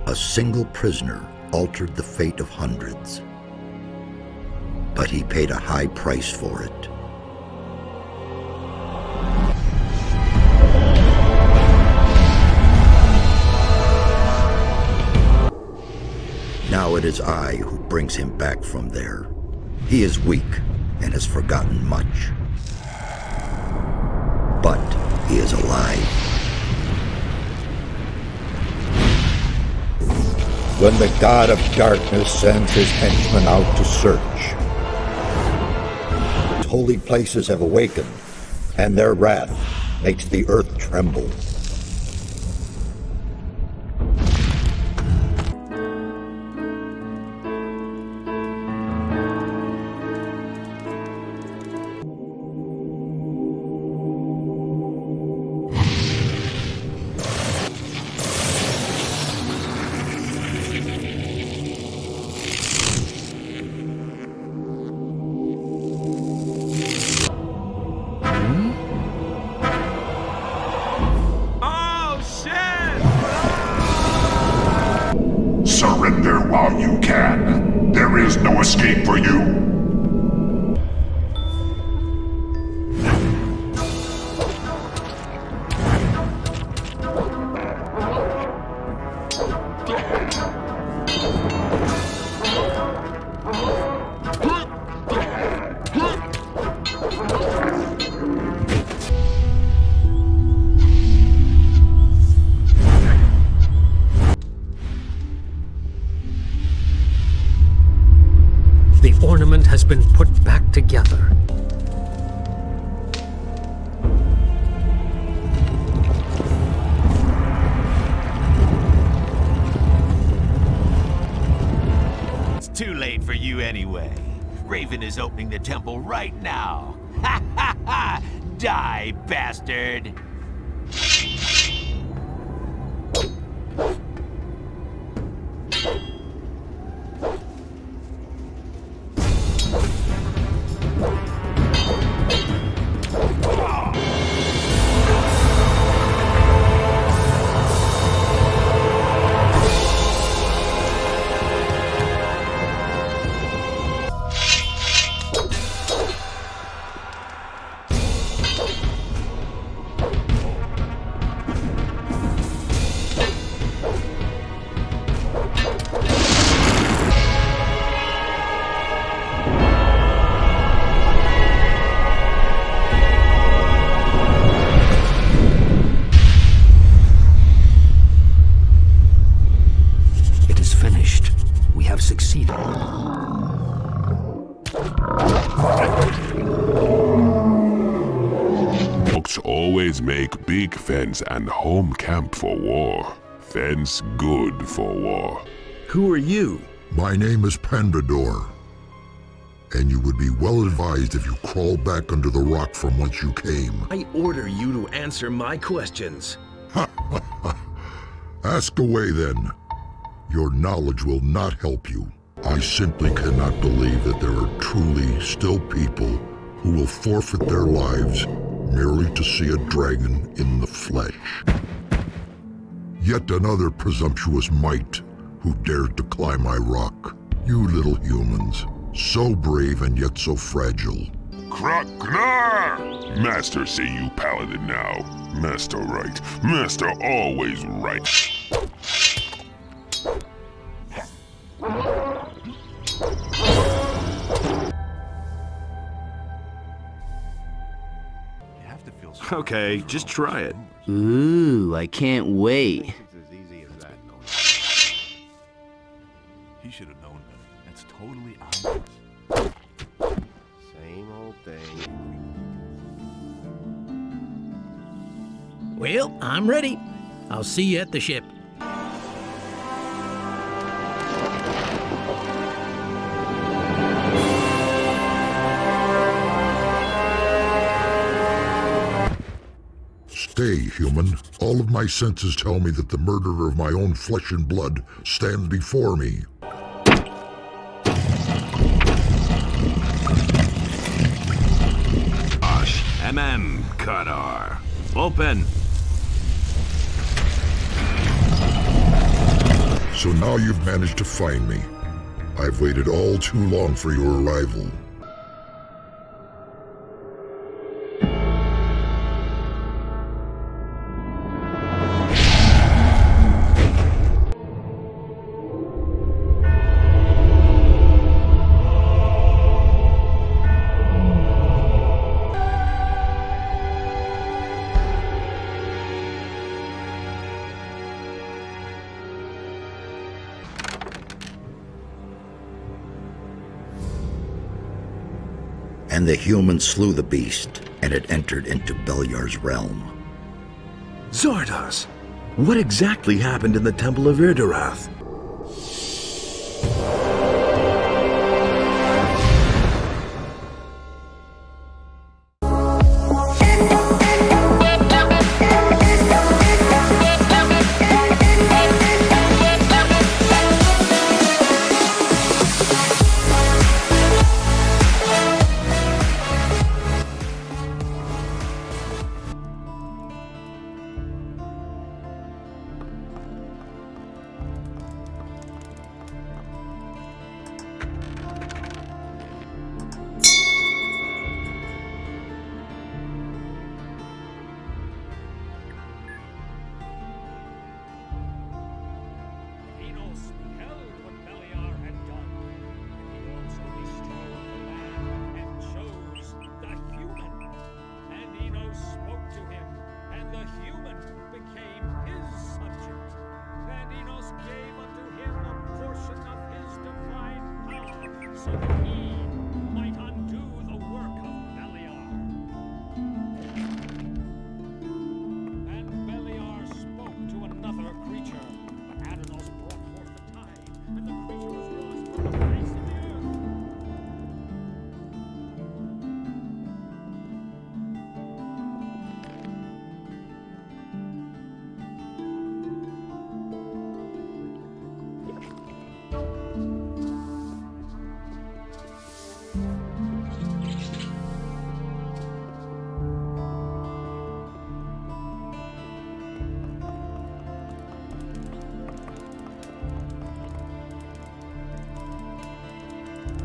A single prisoner altered the fate of hundreds, but he paid a high price for it. Now it is I who brings him back from there. He is weak and has forgotten much, but he is alive. When the God of Darkness sends his henchmen out to search, holy places have awakened, and their wrath makes the earth tremble. Surrender while you can. There is no escape for you. The ornament has been put back together. It's too late for you anyway. Raven is opening the temple right now. Ha ha ha! Die, bastard! Succeeded. Folks always make big fence and home camp for war. Fence good for war. Who are you? My name is Pandador, and you would be well advised if you crawl back under the rock from whence you came. I order you to answer my questions. Ask away then. Your knowledge will not help you. I simply cannot believe that there are truly still people who will forfeit their lives merely to see a dragon in the flesh. Yet another presumptuous mite who dared to climb my rock. You little humans, so brave and yet so fragile. Kraknar! Master say you paladin now. Master right. Master always right. Okay, just try it. Ooh, I can't wait. He should have known better. That's totally obvious. Same old thing. Well, I'm ready. I'll see you at the ship. Stay, human. All of my senses tell me that the murderer of my own flesh and blood stands before me. Kadar. Open. So now you've managed to find me. I've waited all too long for your arrival. And the humans slew the beast, and it entered into Beliar's realm. Zardos! What exactly happened in the Temple of Irdarath?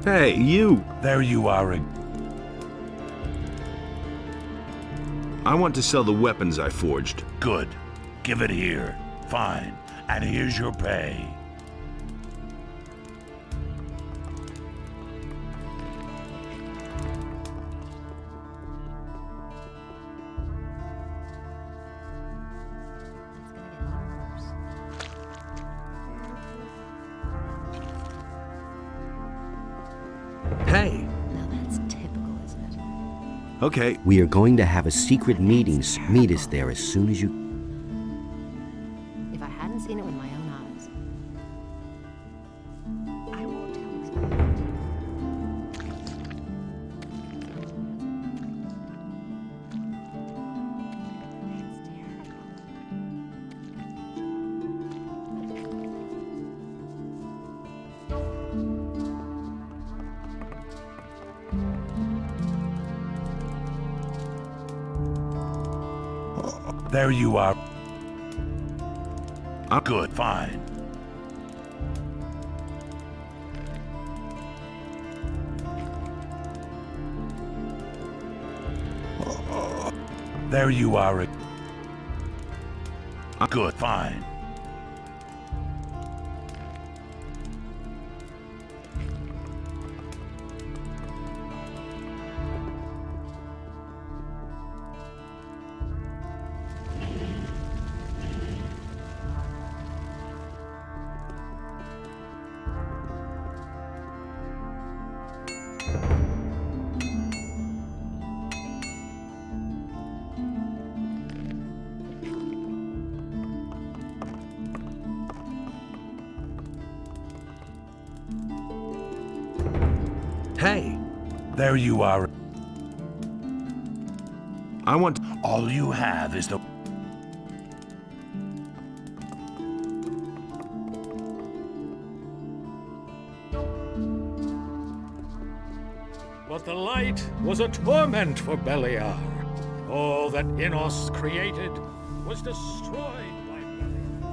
Hey, you! There you are. I want to sell the weapons I forged. Good. Give it here. Fine. And here's your pay. Hey! Now that's typical, isn't it? Okay. We are going to have a secret meeting. Meet us there as soon as you... If I hadn't seen it with my own eyes, I won't tell you. That's terrible. There you are. Good, fine. There you are. Good, fine. Hey! There you are. I want... All you have is the... But the light was a torment for Beliar. All that Immerse created was destroyed by Beliar.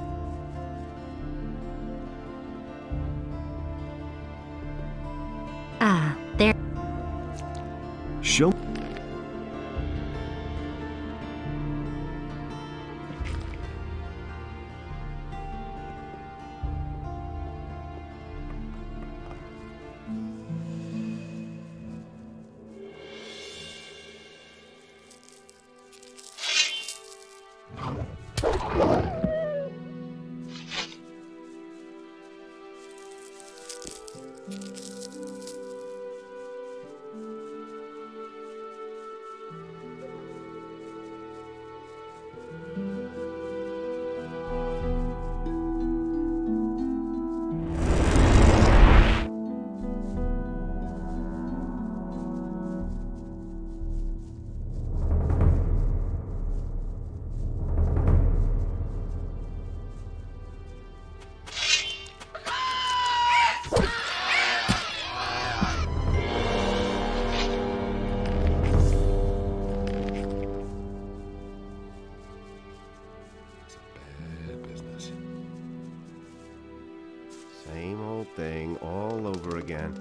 thing all over again.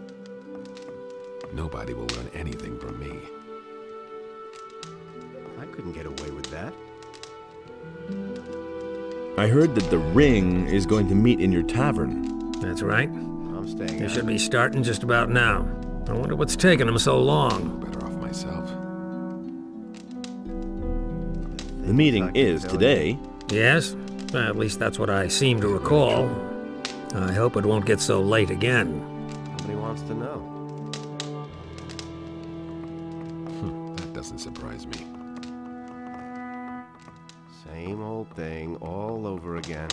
Nobody will learn anything from me. I couldn't get away with that. I heard that the ring is going to meet in your tavern. That's right. I'm staying They out. should be starting just about now. I wonder what's taking them so long. Better off myself. The meeting is today. Yes? Well, at least that's what I seem to recall. I hope it won't get so late again. Nobody wants to know. That doesn't surprise me. Same old thing all over again.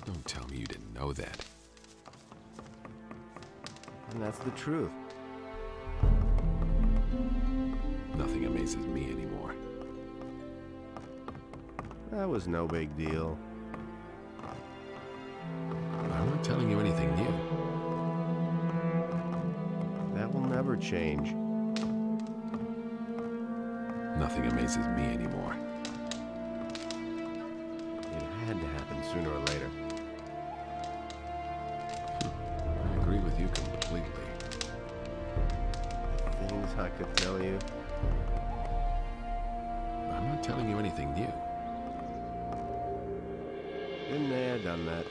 Don't tell me you didn't know that. And that's the truth. Nothing amazes me anymore. That was no big deal. I'm not telling you anything new. That will never change. Nothing amazes me anymore. It had to happen sooner or later. I agree with you completely. Things I could tell you. I'm not telling you anything new. Been there, done that.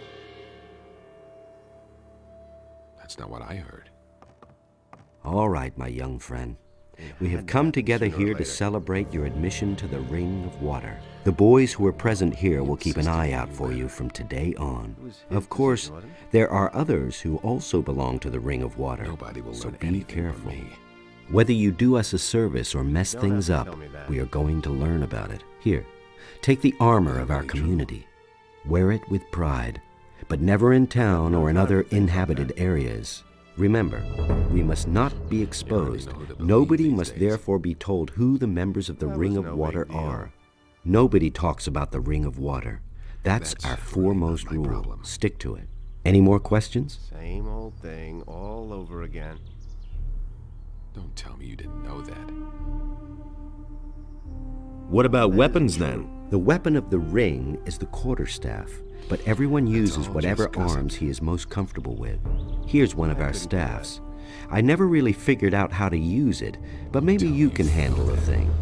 That's not what I heard. All right, my young friend. We have come together here to celebrate your admission to the Ring of Water. The boys who are present here will keep an eye out for you from today on. Of course, there are others who also belong to the Ring of Water, Nobody will so learn be anything careful. from me. Whether you do us a service or mess things up, we are going to learn about it. Here, take the armor of our community. Wear it with pride, but never in town or in other inhabited areas. Remember, we must not be exposed. Nobody must therefore be told who the members of the Ring of Water are. Nobody talks about the Ring of Water. That's our foremost rule. Stick to it. Any more questions? Same old thing all over again. Don't tell me you didn't know that. What about weapons then? The weapon of the ring is the quarterstaff, but everyone uses whatever arms he is most comfortable with. Here's one of our staffs. I never really figured out how to use it, but maybe you can handle the thing.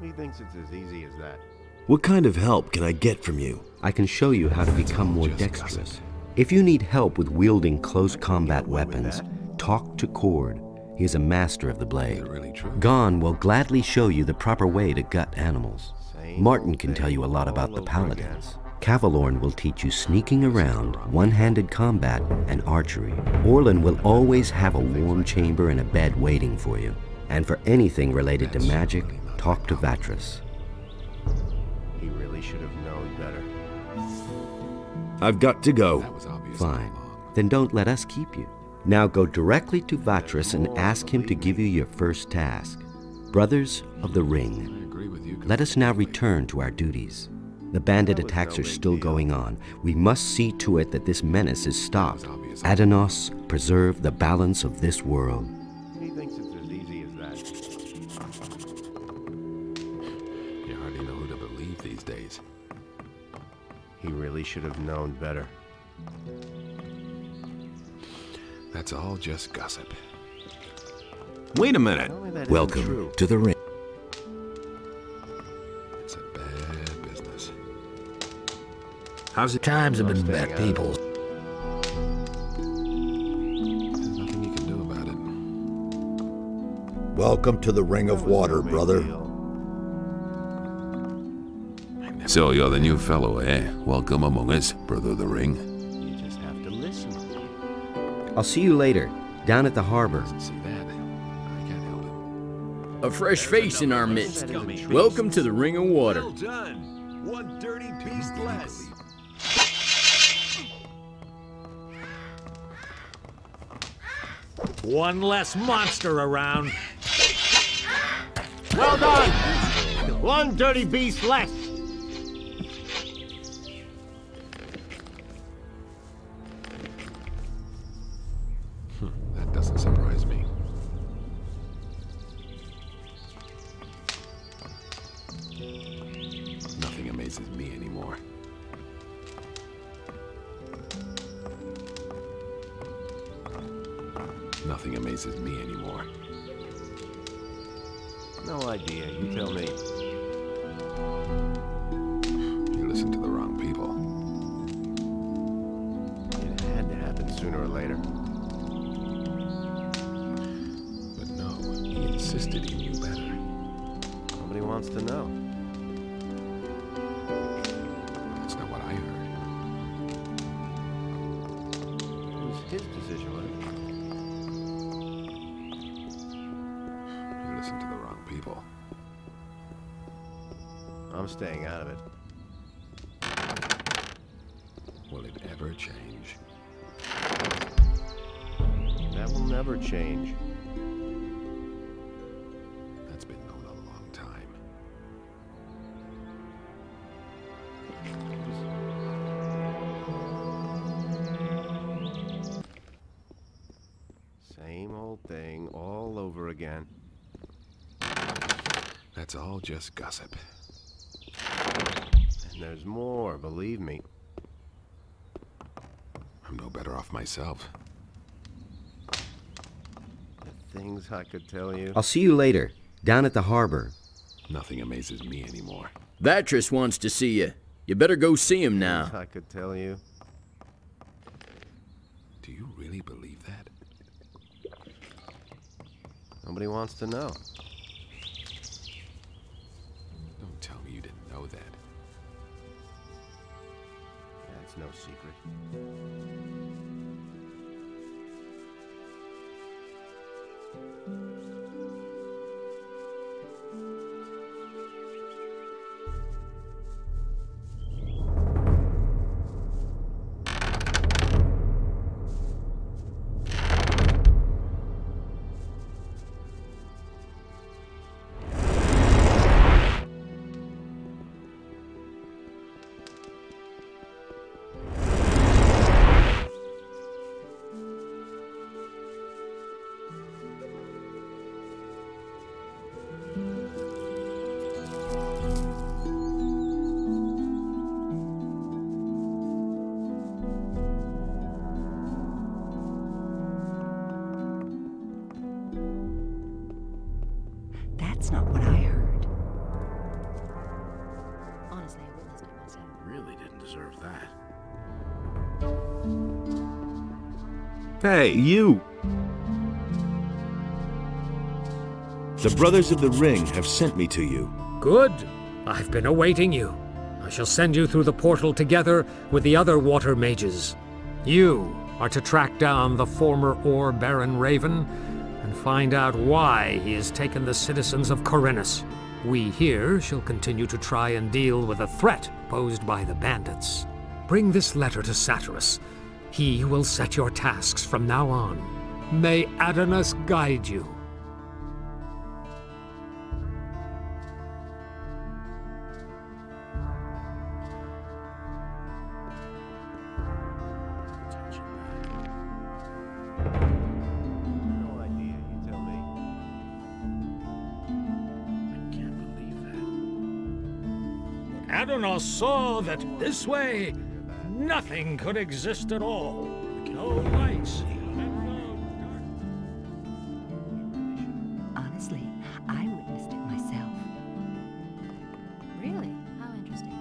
He thinks it's as easy as that. What kind of help can I get from you? I can show you how to become more dexterous. If you need help with wielding close combat weapons, talk to Cord. He is a master of the blade. Gon will gladly show you the proper way to gut animals. Martin can tell you a lot about the paladins. Cavalorn will teach you sneaking around, one-handed combat, and archery. Orlin will always have a warm chamber and a bed waiting for you. And for anything related to magic, talk to Vatras. He really should have known better. I've got to go. Fine. Then don't let us keep you. Now go directly to Vatras and ask him to give you your first task. Brothers of the Ring, let us now return to our duties. The bandit attacks are still going on. We must see to it that this menace is stopped. Adanos, preserve the balance of this world. He thinks it's as easy as that. You hardly know who to believe these days. He really should have known better. That's all just gossip. Wait a minute. Welcome to the ring. It's a bad business. How's the times have been bad, people? There's nothing you can do about it. Welcome to the Ring of Water, brother. So you're the new fellow, eh? Welcome among us, brother of the ring. You just have to listen. I'll see you later, down at the harbor. See that? I can't help it. A fresh face in our midst. Welcome to the Ring of Water. Well done. One dirty beast less. One less monster around. Well done! One dirty beast less. That doesn't surprise me. Nothing amazes me anymore. Nothing amazes me anymore. No idea. You tell me. You listen to the wrong people. It had to happen sooner or later. But no, he insisted he knew better. Nobody wants to know. That's not what I heard. It was his decision, wasn't it? You listen to the wrong people. I'm staying out of it. Will it ever change? That will never change. That's been known a long time. Same old thing all over again. That's all just gossip. And there's more, believe me. I'm no better off myself. The things I could tell you. I'll see you later, down at the harbor. Nothing amazes me anymore. Vatrus wants to see you. You better go see him now. Things I could tell you. Do you really believe that? Nobody wants to know. Don't tell me you didn't know that. That's no secret. That's not what I heard. Honestly, I witnessed it myself. Really didn't deserve that. Hey, you! The Brothers of the Ring have sent me to you. Good. I've been awaiting you. I shall send you through the portal together with the other water mages. You are to track down the former Ore Baron Raven and find out why he has taken the citizens of Corinus. We here shall continue to try and deal with the threat posed by the bandits. Bring this letter to Satyrus. He will set your tasks from now on. May Adonis guide you. No idea, you tell me. I can't believe that. Adonis saw that this way, nothing could exist at all. No lights and no dark. Honestly, I witnessed it myself. Really? How interesting.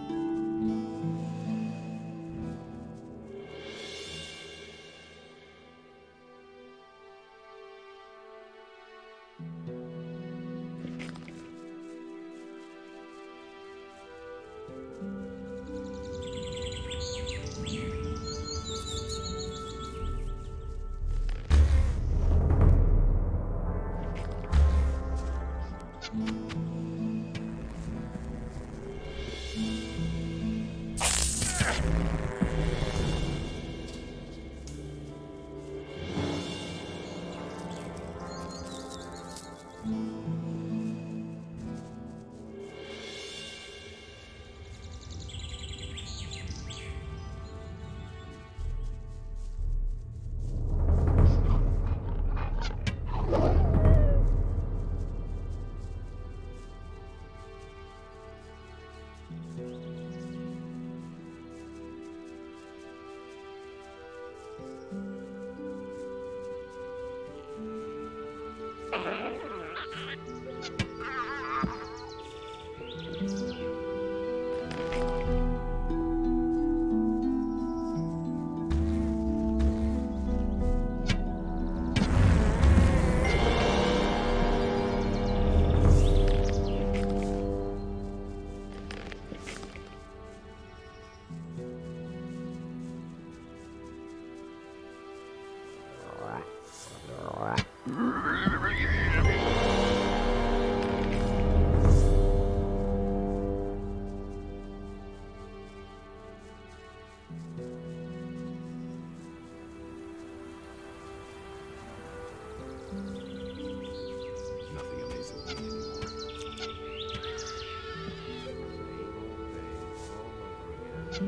Better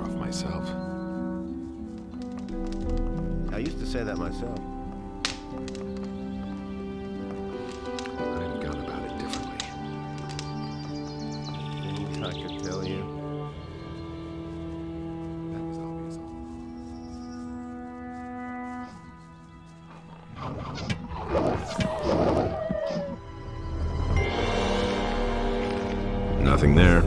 off myself. I used to say that myself. I've gone about it differently. Things I could tell you. That was obvious. Nothing there.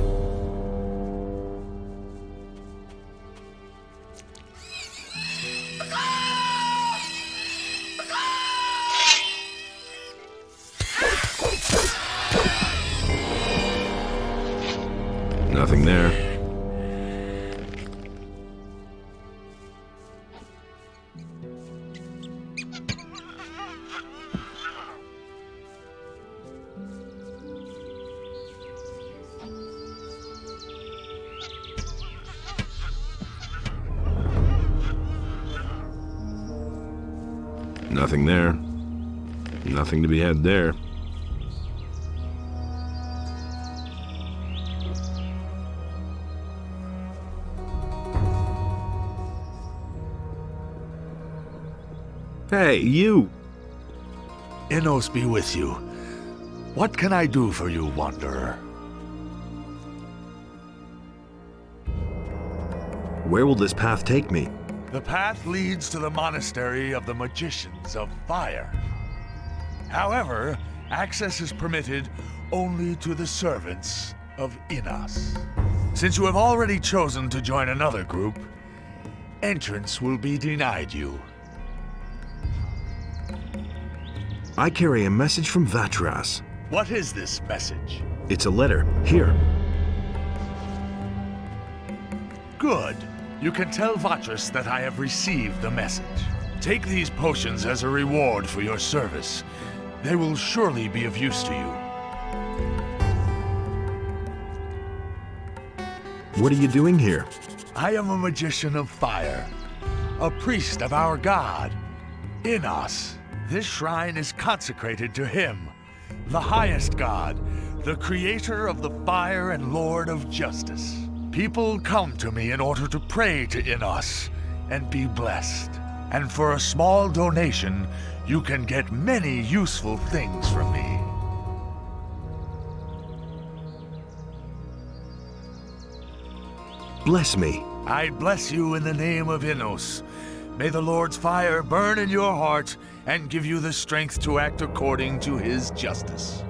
Nothing there. Nothing there. Nothing to be had there. Hey, you! Immerse be with you. What can I do for you, Wanderer? Where will this path take me? The path leads to the monastery of the Magicians of Fire. However, access is permitted only to the servants of Immerse. Since you have already chosen to join another group, entrance will be denied you. I carry a message from Vatras. What is this message? It's a letter. Here. Good. You can tell Vatras that I have received the message. Take these potions as a reward for your service. They will surely be of use to you. What are you doing here? I am a magician of fire, a priest of our god, Immerse. This shrine is consecrated to him, the highest god, the creator of the fire and lord of justice. People come to me in order to pray to Immerse and be blessed. And for a small donation, you can get many useful things from me. Bless me. I bless you in the name of Immerse. May the Lord's fire burn in your heart and give you the strength to act according to his justice.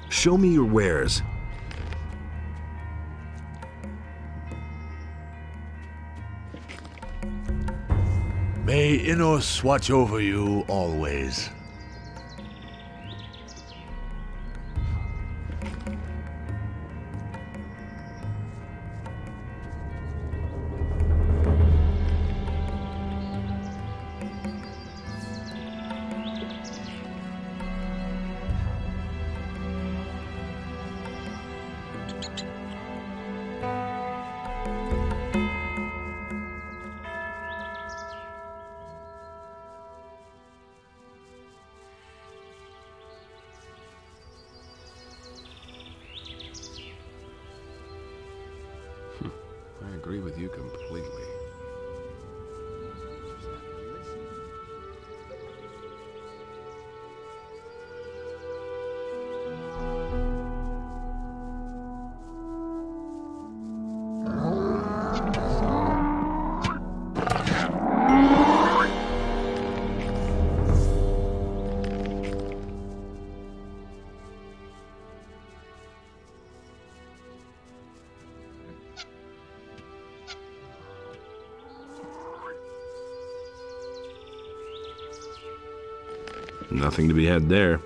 Show me your wares. May Immerse watch over you always. I agree with you completely. Nothing to be had there.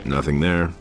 Nothing there.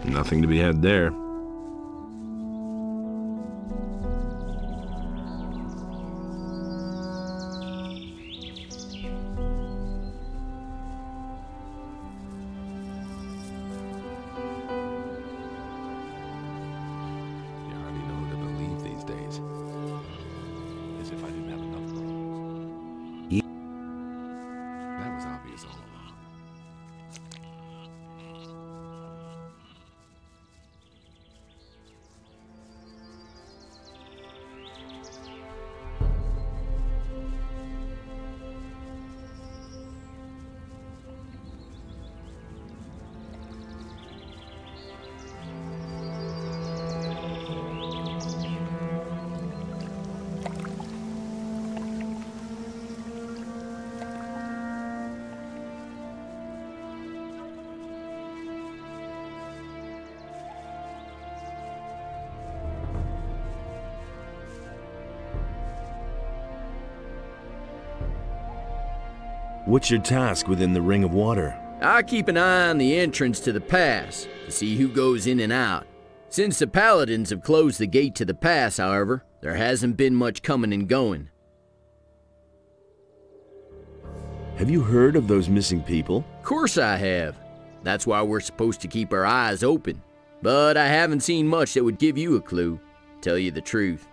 Nothing to be had there. What's your task within the Ring of Water? I keep an eye on the entrance to the pass to see who goes in and out. Since the Paladins have closed the gate to the pass, however, there hasn't been much coming and going. Have you heard of those missing people? Of course I have. That's why we're supposed to keep our eyes open. But I haven't seen much that would give you a clue, tell you the truth.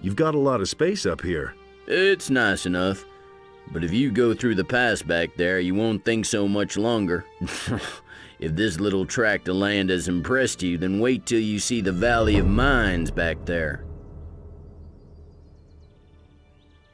You've got a lot of space up here. It's nice enough, but if you go through the pass back there, you won't think so much longer. If this little tract of land has impressed you, then wait till you see the Valley of Mines back there.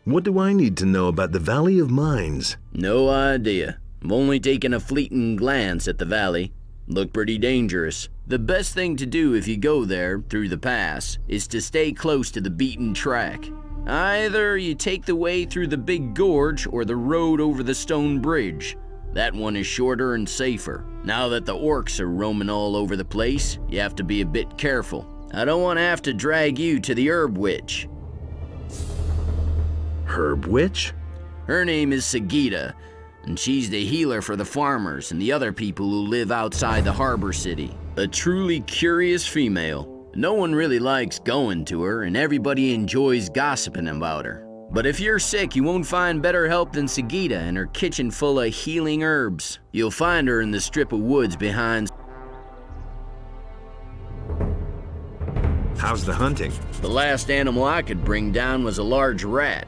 What do I need to know about the Valley of Mines? No idea. I've only taken a fleeting glance at the valley. Looked pretty dangerous. The best thing to do if you go there, through the pass, is to stay close to the beaten track. Either you take the way through the big gorge or the road over the stone bridge. That one is shorter and safer. Now that the orcs are roaming all over the place, you have to be a bit careful. I don't want to have to drag you to the Herb Witch. Herb Witch? Her name is Sagita, and she's the healer for the farmers and the other people who live outside the harbor city. A truly curious female. No one really likes going to her, and everybody enjoys gossiping about her. But if you're sick, you won't find better help than Sagita and her kitchen full of healing herbs. You'll find her in the strip of woods behind. How's the hunting? The last animal I could bring down was a large rat.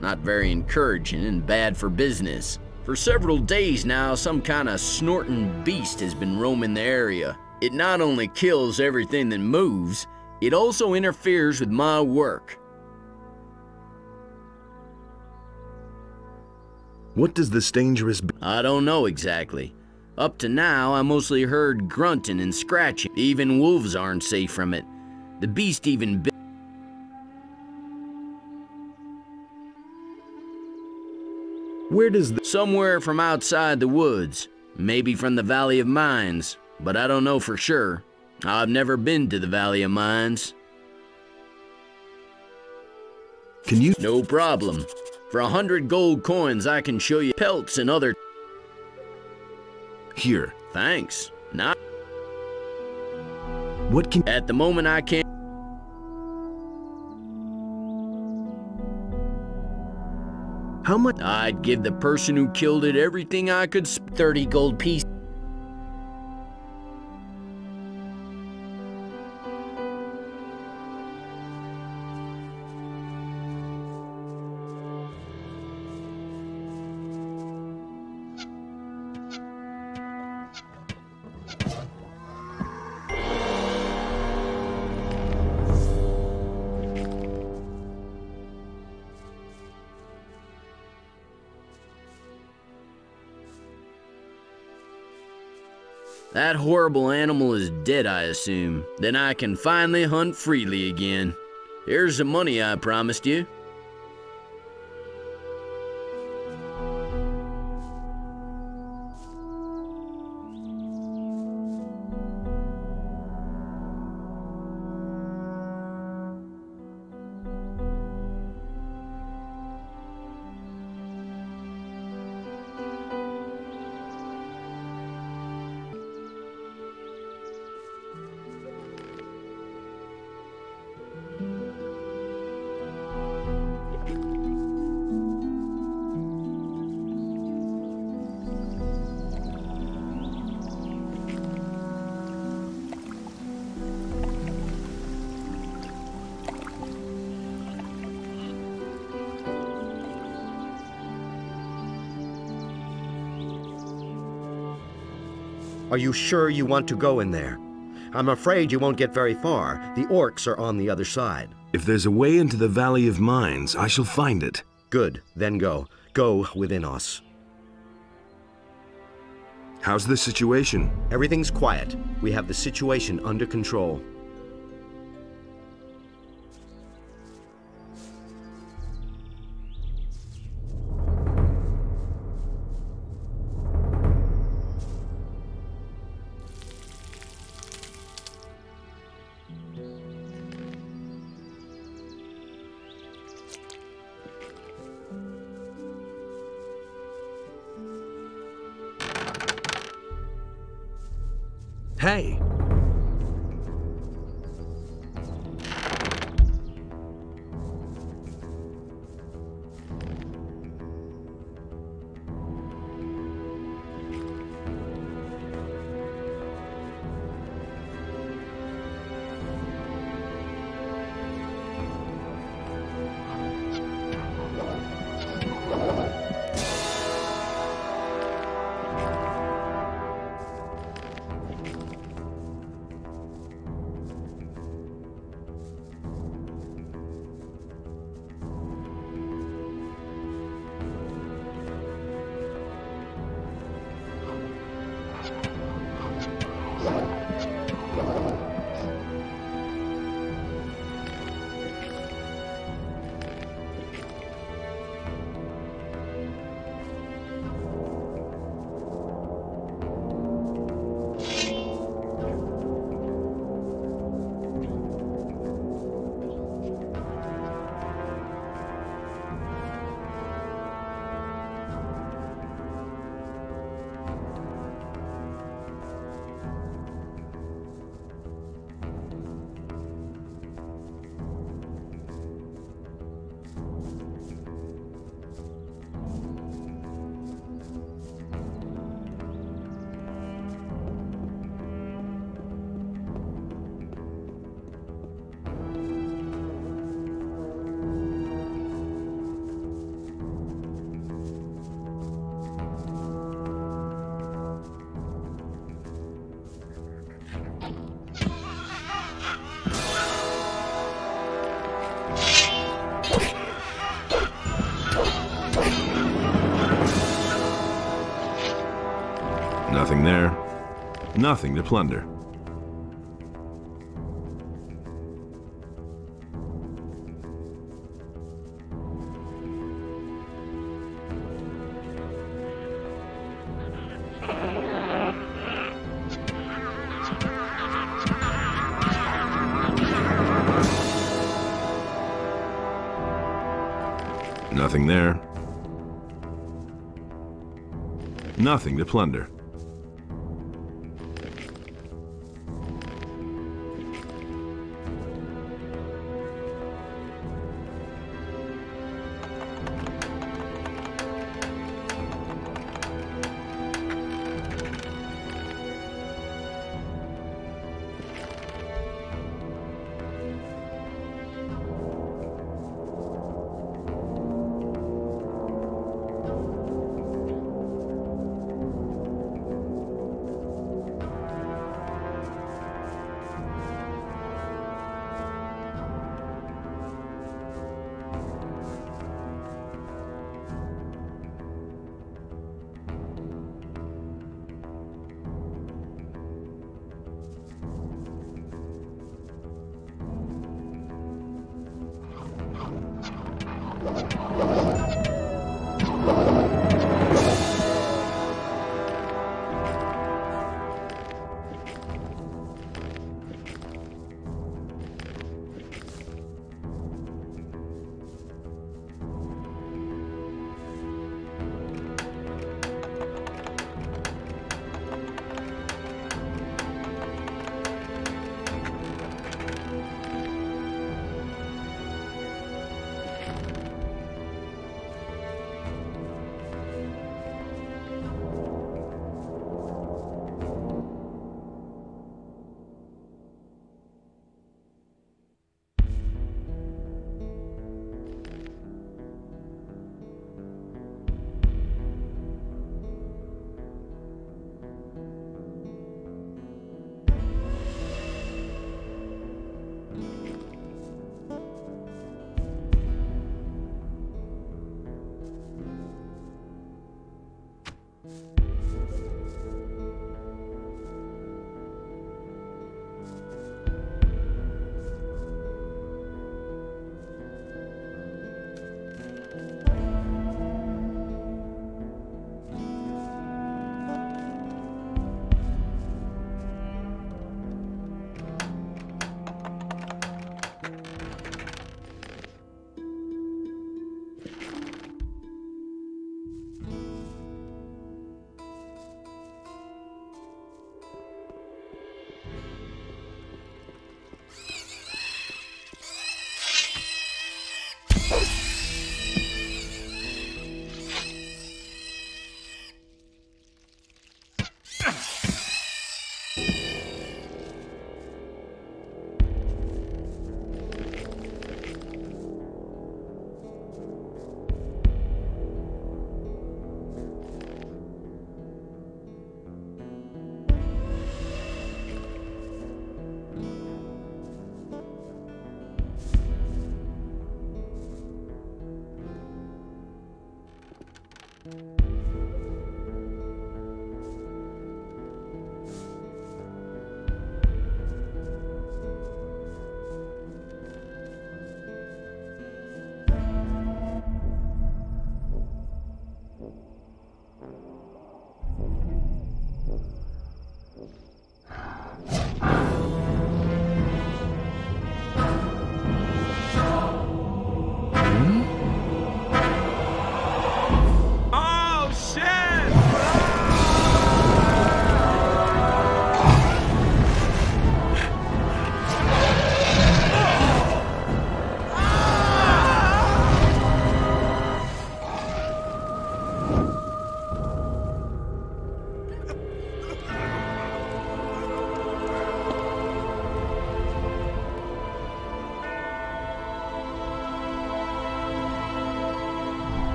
Not very encouraging and bad for business. For several days now, some kind of snorting beast has been roaming the area. It not only kills everything that moves, it also interferes with my work. What does this dangerous I don't know exactly. Up to now, I mostly heard grunting and scratching. Even wolves aren't safe from it. The beast even bit. Where does the... Somewhere from outside the woods. Maybe from the Valley of Mines. But I don't know for sure. I've never been to the Valley of Mines. Can you? No problem. For 100 gold coins, I can show you pelts and other... Here. Thanks. Not... What can... At the moment, I can't... How much? I'd give the person who killed it everything I could... 30 gold pieces. That horrible animal is dead, I assume. Then I can finally hunt freely again. Here's the money I promised you. Are you sure you want to go in there? I'm afraid you won't get very far. The orcs are on the other side. If there's a way into the Valley of Mines, I shall find it. Good, then go. Go within us. How's the situation? Everything's quiet. We have the situation under control. Hey! Nothing there. Nothing to plunder. Nothing there. Nothing to plunder.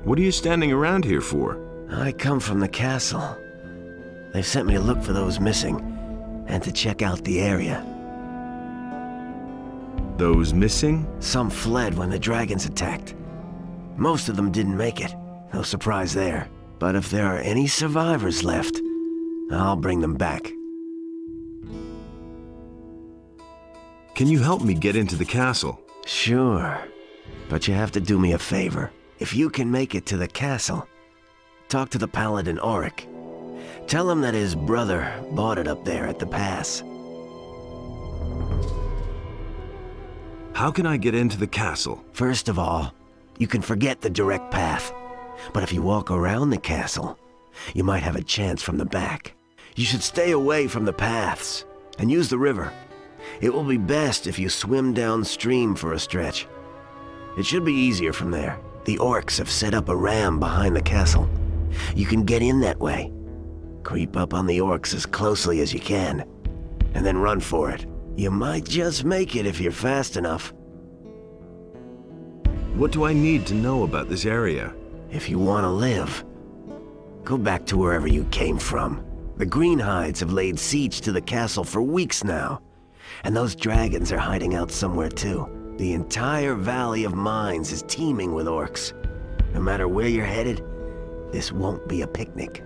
What are you standing around here for? I come from the castle. They've sent me to look for those missing, and to check out the area. Those missing? Some fled when the dragons attacked. Most of them didn't make it. No surprise there. But if there are any survivors left, I'll bring them back. Can you help me get into the castle? Sure. But you have to do me a favor. If you can make it to the castle, talk to the paladin Auric. Tell him that his brother bought it up there at the pass. How can I get into the castle? First of all, you can forget the direct path. But if you walk around the castle, you might have a chance from the back. You should stay away from the paths and use the river. It will be best if you swim downstream for a stretch. It should be easier from there. The orcs have set up a ram behind the castle. You can get in that way. Creep up on the orcs as closely as you can, and then run for it. You might just make it if you're fast enough. What do I need to know about this area? If you want to live, go back to wherever you came from. The Greenhides have laid siege to the castle for weeks now, and those dragons are hiding out somewhere too. The entire Valley of Mines is teeming with orcs. No matter where you're headed, this won't be a picnic.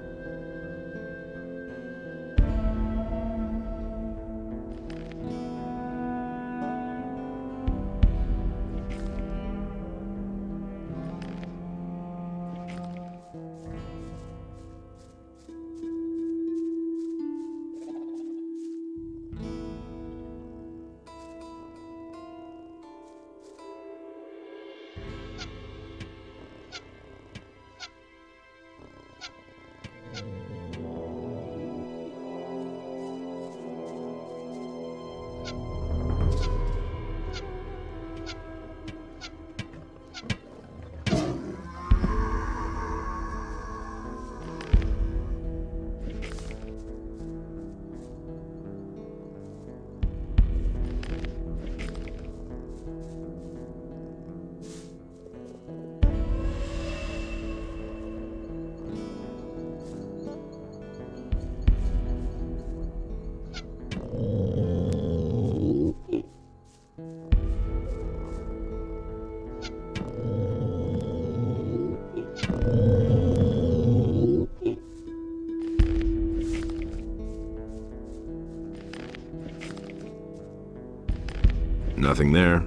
Nothing there.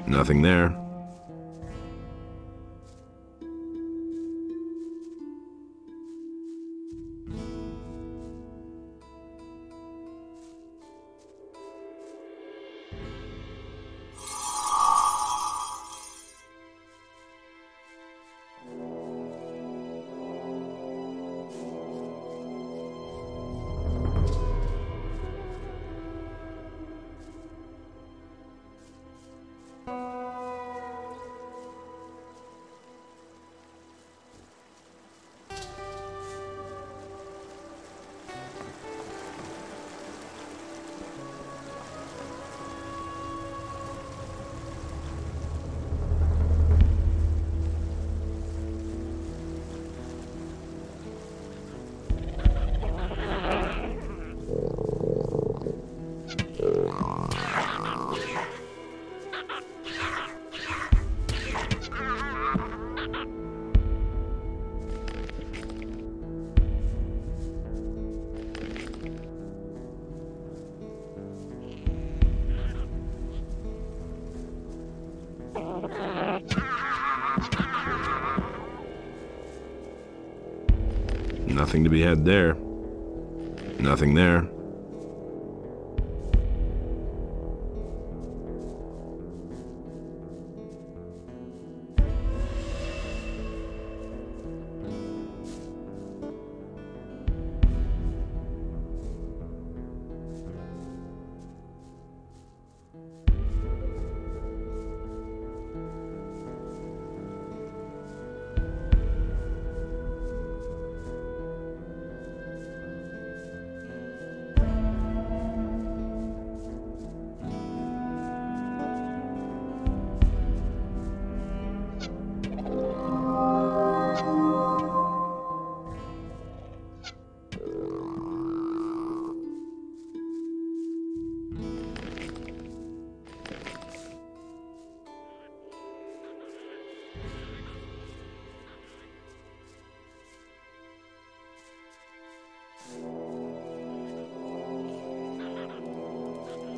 Nothing there. Nothing to be had there. Nothing there.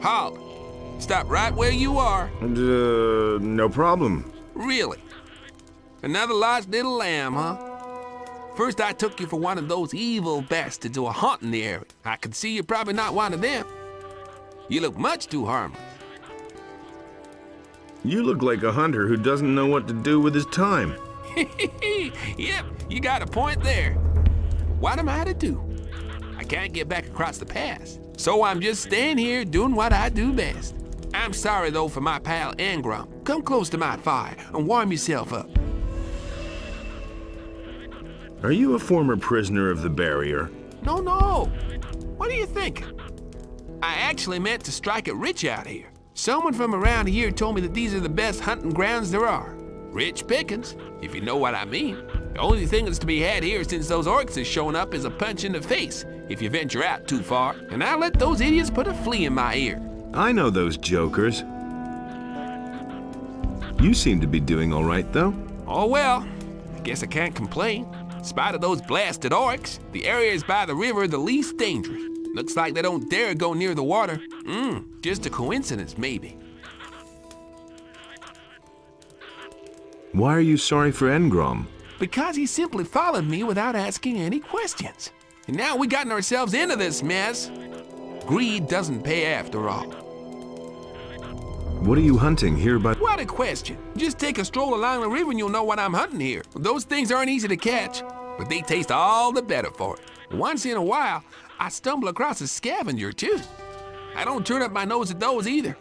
Halt! Stop right where you are. No problem. Really? Another lost little lamb, huh? First I took you for one of those evil bastards who are haunting the area. I could see you're probably not one of them. You look much too harmless. You look like a hunter who doesn't know what to do with his time. Yep, you got a point there. What am I to do? I can't get back across the pass, so I'm just staying here doing what I do best. I'm sorry, though, for my pal Engrom. Come close to my fire and warm yourself up. Are you a former prisoner of the barrier? No. What do you think? I actually meant to strike it rich out here. Someone from around here told me that these are the best hunting grounds there are. Rich pickings, if you know what I mean. The only thing that's to be had here since those orcs have shown up is a punch in the face, if you venture out too far. And I'll let those idiots put a flea in my ear. I know those jokers. You seem to be doing all right, though. Oh well, I guess I can't complain. In spite of those blasted orcs, the areas by the river are the least dangerous. Looks like they don't dare go near the water. Just a coincidence, maybe. Why are you sorry for Engrom? Because he simply followed me without asking any questions. And now we've gotten ourselves into this mess. Greed doesn't pay after all. What are you hunting here by— What a question. Just take a stroll along the river and you'll know what I'm hunting here. Those things aren't easy to catch, but they taste all the better for it. Once in a while, I stumble across a scavenger, too. I don't turn up my nose at those either.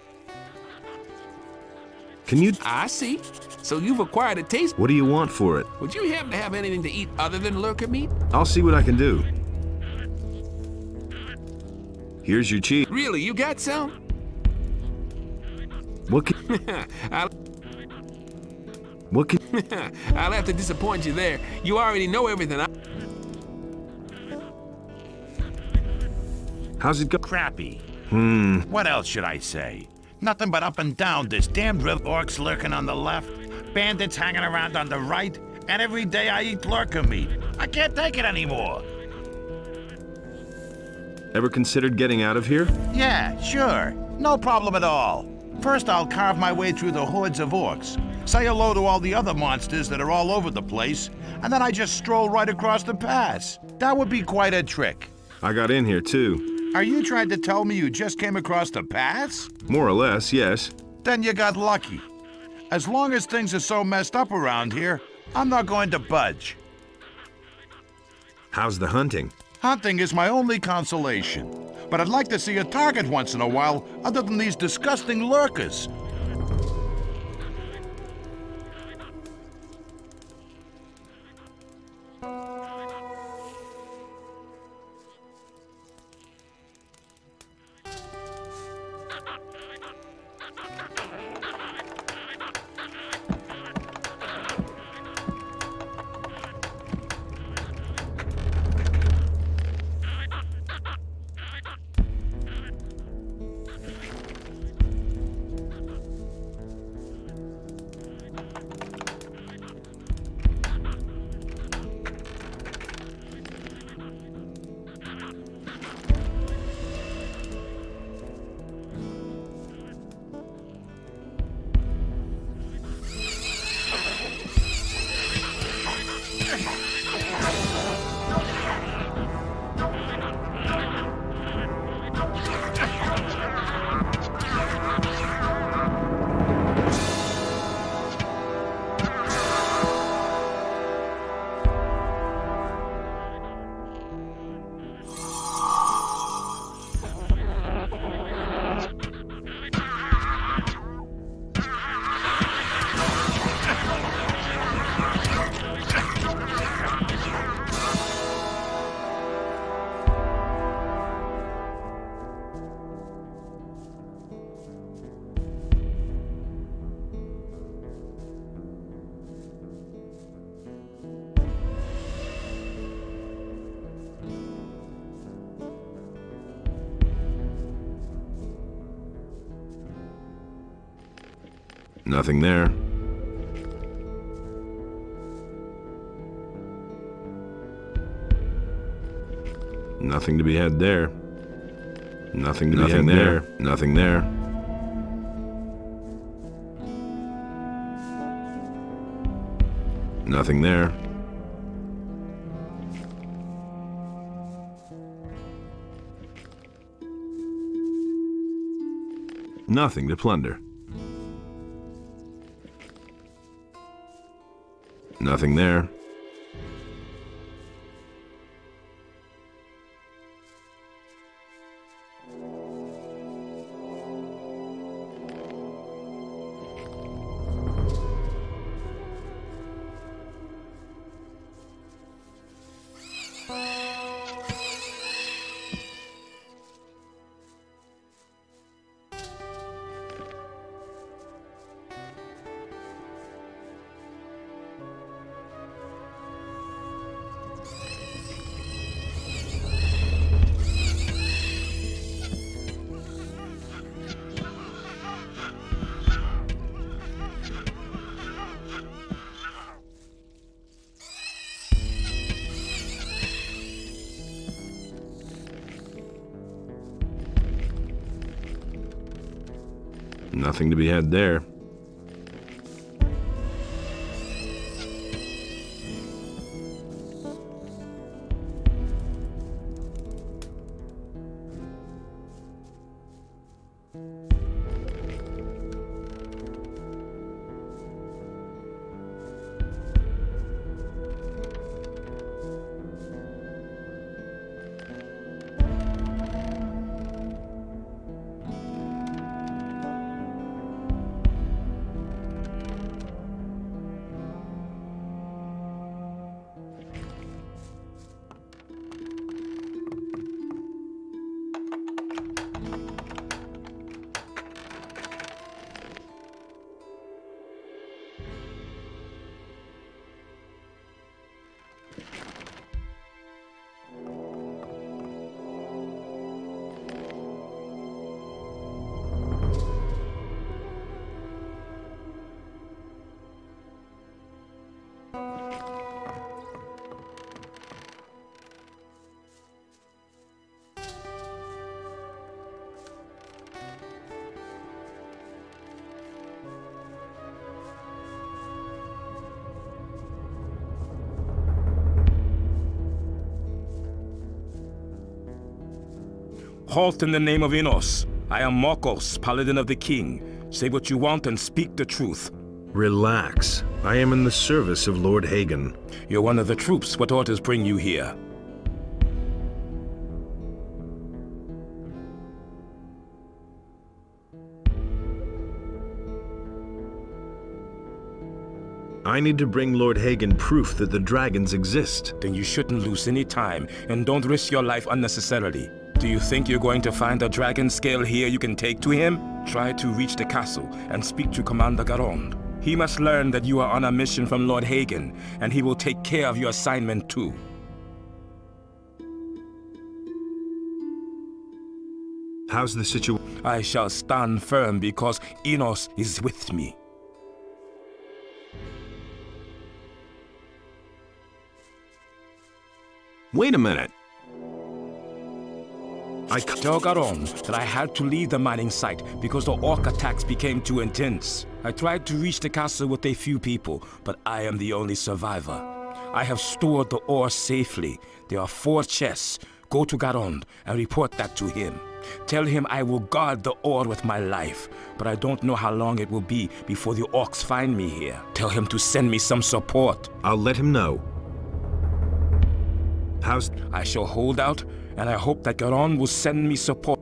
Can you— I see. So you've acquired a taste— What do you want for it? Would you happen to have anything to eat other than lurker meat? I'll see what I can do. Here's your cheese. Really, you got some? What can— What can— I'll have to disappoint you there. You already know everything. How's it go? Crappy. What else should I say? Nothing but up and down this damned river. Orcs lurking on the left, bandits hanging around on the right, and every day I eat lurker meat. I can't take it anymore. Ever considered getting out of here? Yeah, sure. No problem at all. First, I'll carve my way through the hordes of orcs, say hello to all the other monsters that are all over the place, and then I just stroll right across the pass. That would be quite a trick. I got in here, too. Are you trying to tell me you just came across the pass? More or less, yes. Then you got lucky. As long as things are so messed up around here, I'm not going to budge. How's the hunting? Hunting is my only consolation. But I'd like to see a target once in a while, other than these disgusting lurkers. Nothing there. Nothing to be had there. Nothing there. Nothing there. Nothing there. Nothing to plunder. Nothing there. Nothing to be had there. Halt in the name of Immerse. I am Marcos, Paladin of the King. Say what you want and speak the truth. Relax. I am in the service of Lord Hagen. You're one of the troops. What orders bring you here? I need to bring Lord Hagen proof that the dragons exist. Then you shouldn't lose any time, and don't risk your life unnecessarily. Do you think you're going to find a dragon scale here you can take to him? Try to reach the castle and speak to Commander Garond. He must learn that you are on a mission from Lord Hagen, and he will take care of your assignment too. How's the situation? I shall stand firm because Immerse is with me. Wait a minute. I tell Garond that I had to leave the mining site because the orc attacks became too intense. I tried to reach the castle with a few people, but I am the only survivor. I have stored the ore safely. There are 4 chests. Go to Garond and report that to him. Tell him I will guard the ore with my life, but I don't know how long it will be before the orcs find me here. Tell him to send me some support. I'll let him know. I shall hold out, and I hope that Garond will send me support.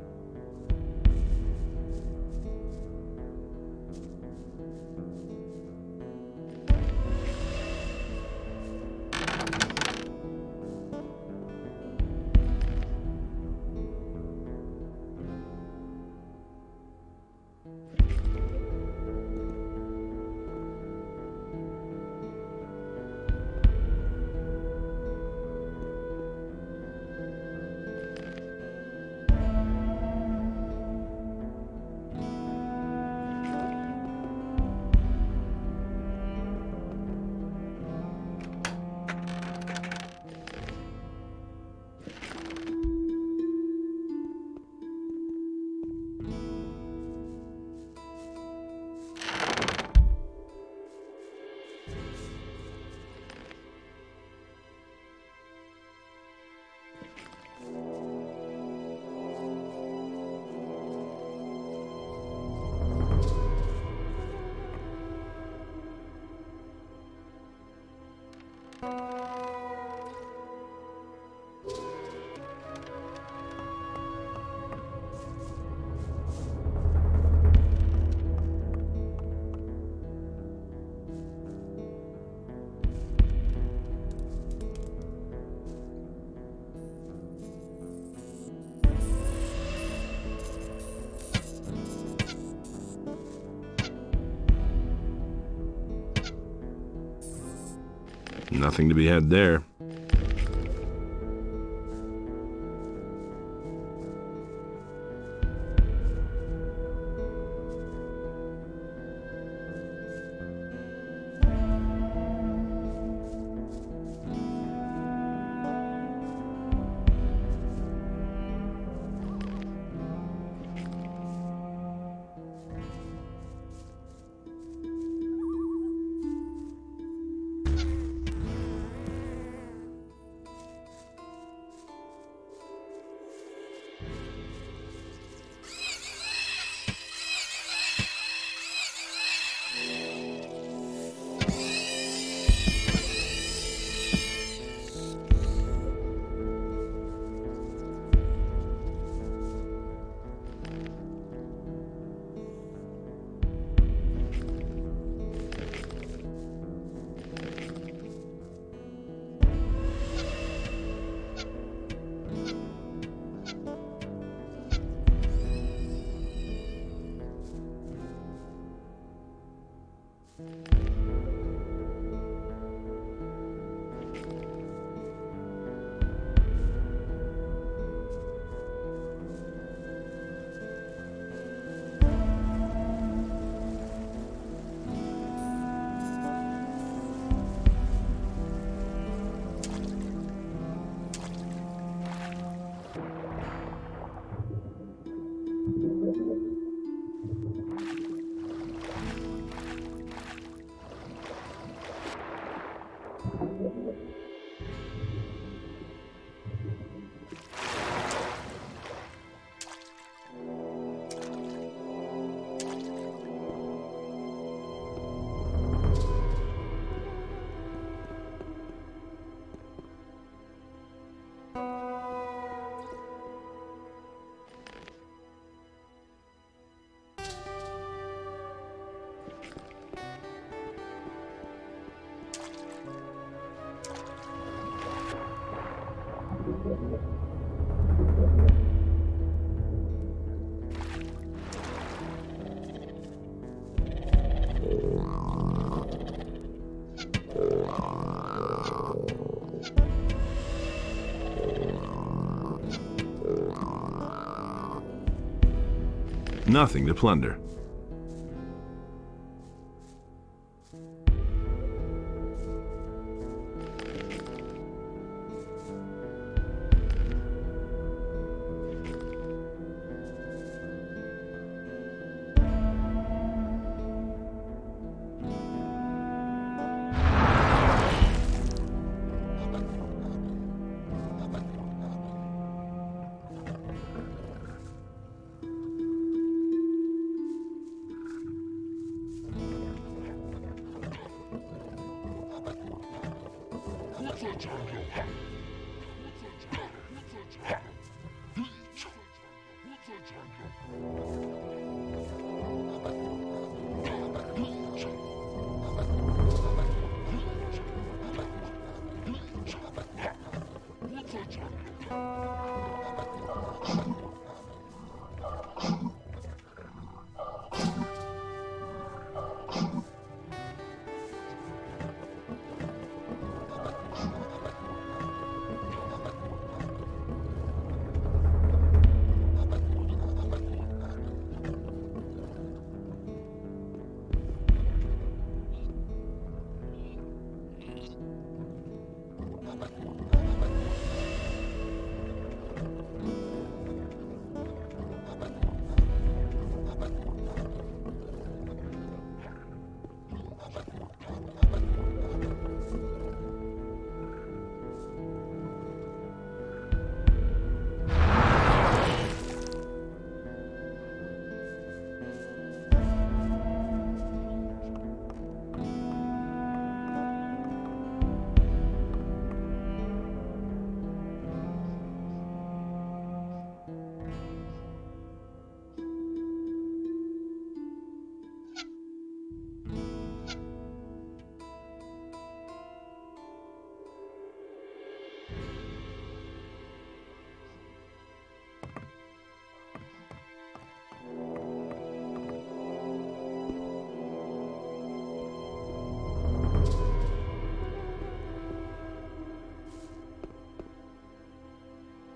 Nothing to be had there. Nothing to plunder.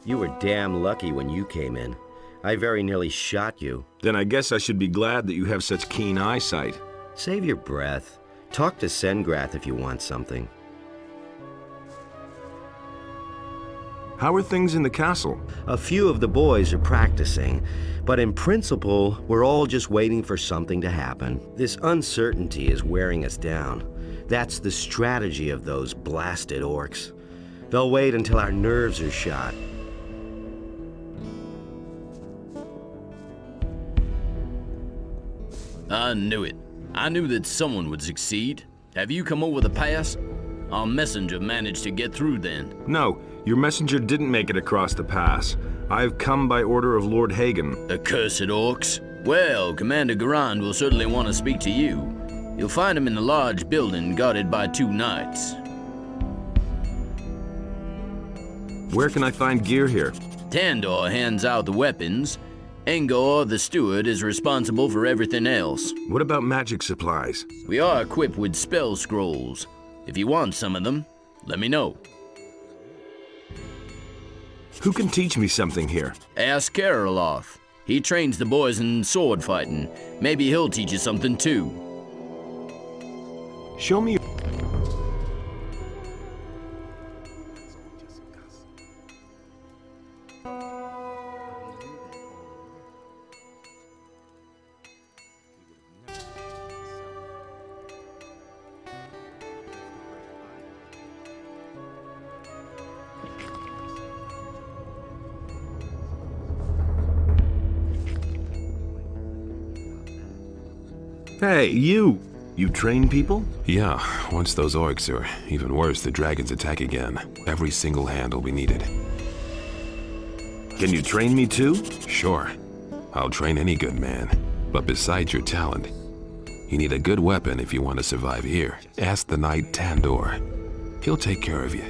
You were damn lucky when you came in. I very nearly shot you. Then I guess I should be glad that you have such keen eyesight. Save your breath. Talk to Sengrath if you want something. How are things in the castle? A few of the boys are practicing, but in principle, we're all just waiting for something to happen. This uncertainty is wearing us down. That's the strategy of those blasted orcs. They'll wait until our nerves are shot. I knew it. I knew that someone would succeed. Have you come over the pass? Our messenger managed to get through then. No, your messenger didn't make it across the pass. I've come by order of Lord Hagen. Accursed orcs. Well, Commander Garand will certainly want to speak to you. You'll find him in the large building guarded by 2 knights. Where can I find gear here? Tandor hands out the weapons. Engor, the steward, is responsible for everything else. What about magic supplies? We are equipped with spell scrolls. If you want some of them, let me know. Who can teach me something here? Ask Karoloff. He trains the boys in sword fighting. Maybe he'll teach you something too. Show me. Hey, you! You train people? Yeah, once those orcs, or even worse, the dragons attack again, every single hand will be needed. Can you train me too? Sure. I'll train any good man. But besides your talent, you need a good weapon if you want to survive here. Ask the knight Tandor. He'll take care of you.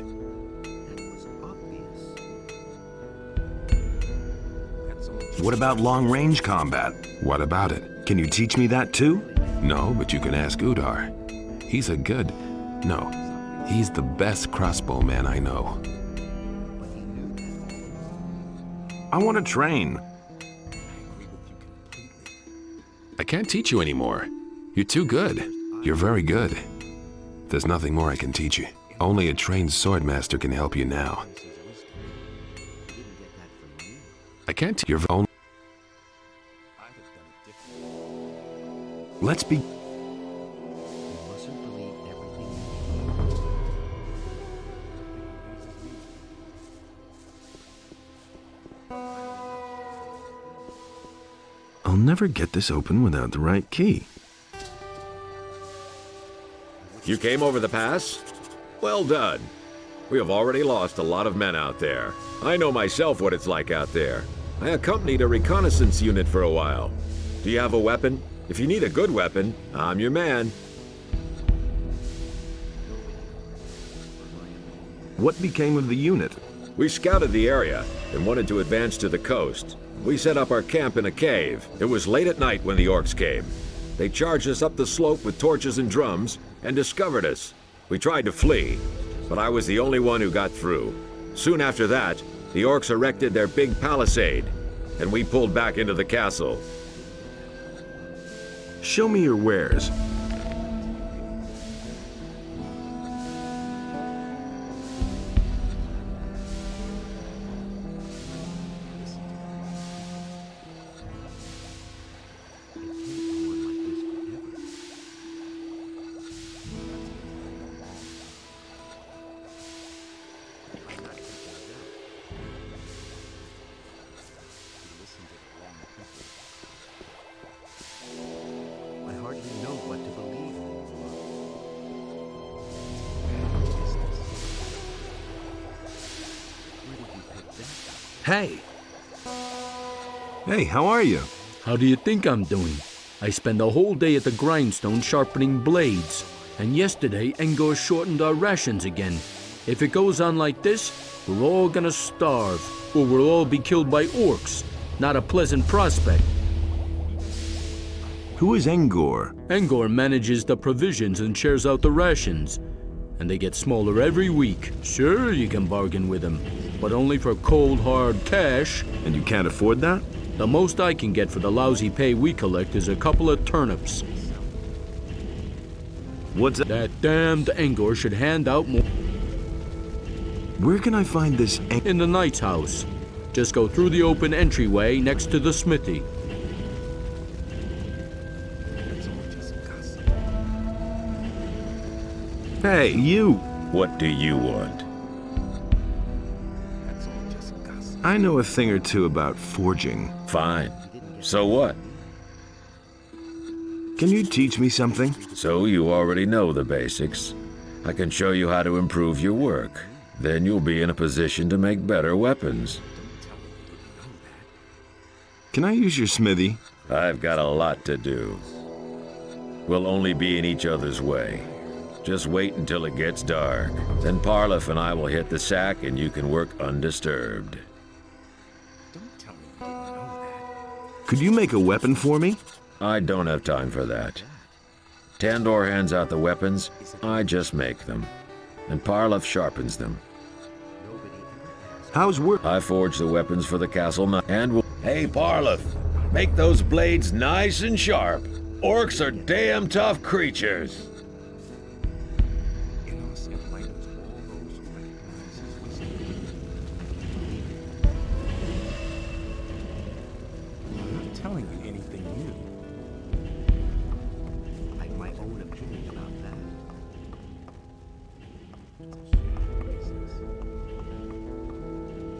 What about long-range combat? What about it? Can you teach me that too? No, but you can ask Udar. He's the best crossbowman I know. I want to train. I can't teach you anymore. You're too good. You're very good. There's nothing more I can teach you. Only a trained swordmaster can help you now. I can't teach your own. Let's be. I'll never get this open without the right key. You came over the pass? Well done. We have already lost a lot of men out there. I know myself what it's like out there. I accompanied a reconnaissance unit for a while. Do you have a weapon? If you need a good weapon, I'm your man. What became of the unit? We scouted the area and wanted to advance to the coast. We set up our camp in a cave. It was late at night when the orcs came. They charged us up the slope with torches and drums and discovered us. We tried to flee, but I was the only one who got through. Soon after that, the orcs erected their big palisade, and we pulled back into the castle. Show me your wares. Hey! Hey, how are you? How do you think I'm doing? I spend the whole day at the grindstone sharpening blades. And yesterday, Engor shortened our rations again. If it goes on like this, we're all gonna starve, or we'll all be killed by orcs. Not a pleasant prospect. Who is Engor? Engor manages the provisions and shares out the rations. And they get smaller every week. Sure, you can bargain with him. but only for cold, hard cash. And you can't afford that? The most I can get for the lousy pay we collect is a couple of turnips. What's that? That damned Engor should hand out more. Where can I find this? In the knight's house. Just go through the open entryway next to the smithy. Hey, you! What do you want? I know a thing or two about forging. Fine. So what? Can you teach me something? So you already know the basics. I can show you how to improve your work. Then you'll be in a position to make better weapons. Can I use your smithy? I've got a lot to do. We'll only be in each other's way. Just wait until it gets dark. Then Parlif and I will hit the sack and you can work undisturbed. Could you make a weapon for me? I don't have time for that. Tandor hands out the weapons, I just make them. And Parlif sharpens them. How's work? I forge the weapons for the castle and we'll... Hey, Parlif, make those blades nice and sharp. Orcs are damn tough creatures. Telling you anything new. I have my own opinion about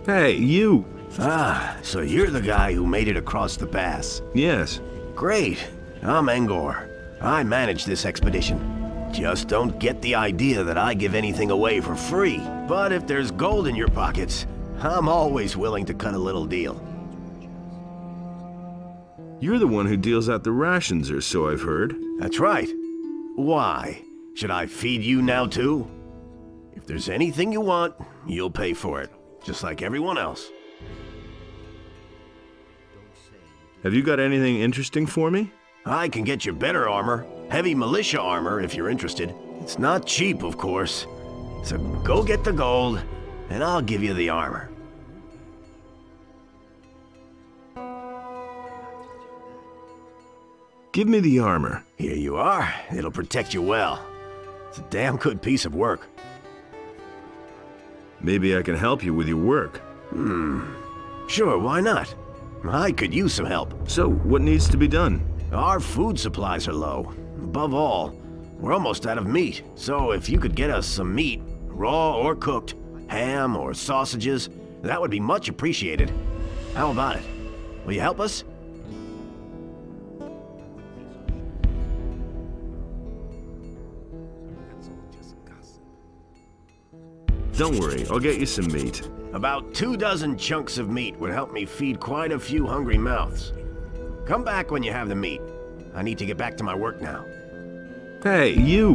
that. Hey, you! Ah, so you're the guy who made it across the pass. Yes. Great. I'm Engor. I manage this expedition. Just don't get the idea that I give anything away for free. But if there's gold in your pockets, I'm always willing to cut a little deal. You're the one who deals out the rations, or so I've heard. That's right. Why? Should I feed you now too? If there's anything you want, you'll pay for it. Just like everyone else. Have you got anything interesting for me? I can get you better armor. Heavy militia armor, if you're interested. It's not cheap, of course. So go get the gold, and I'll give you the armor. Give me the armor. Here you are. It'll protect you well. It's a damn good piece of work. Maybe I can help you with your work. Sure, why not? I could use some help. So, what needs to be done? Our food supplies are low. Above all, we're almost out of meat. So if you could get us some meat, raw or cooked, ham or sausages, that would be much appreciated. How about it? Will you help us? Don't worry, I'll get you some meat. About 24 chunks of meat would help me feed quite a few hungry mouths. Come back when you have the meat. I need to get back to my work now. Hey, you!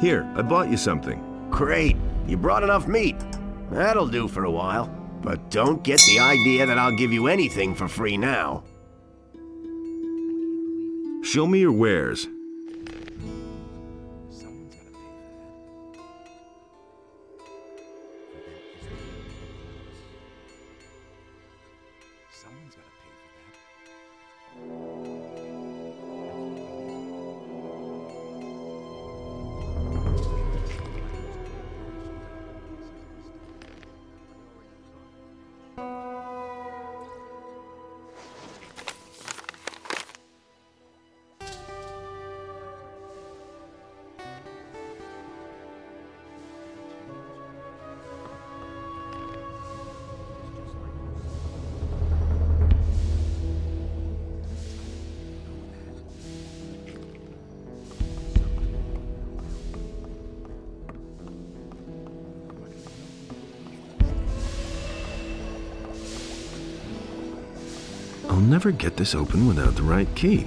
Here, I bought you something. Great. You brought enough meat. That'll do for a while. But don't get the idea that I'll give you anything for free now. Show me your wares. I'll never get this open without the right key.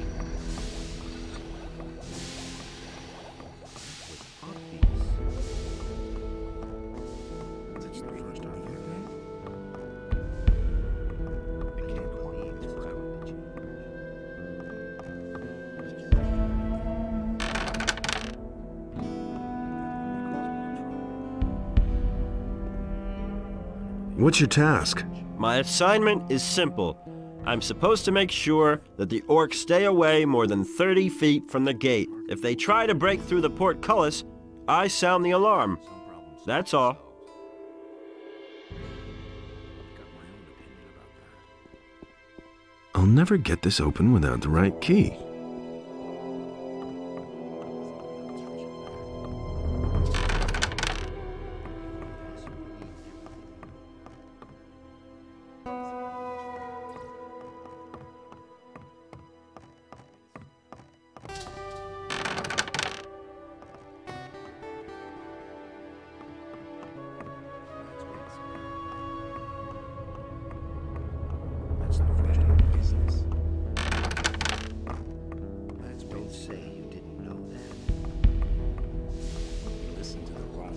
What's your task? My assignment is simple. I'm supposed to make sure that the orcs stay away more than 30 feet from the gate. If they try to break through the portcullis, I sound the alarm. That's all. I'll never get this open without the right key. Don't say you didn't know that. Listen to the wrong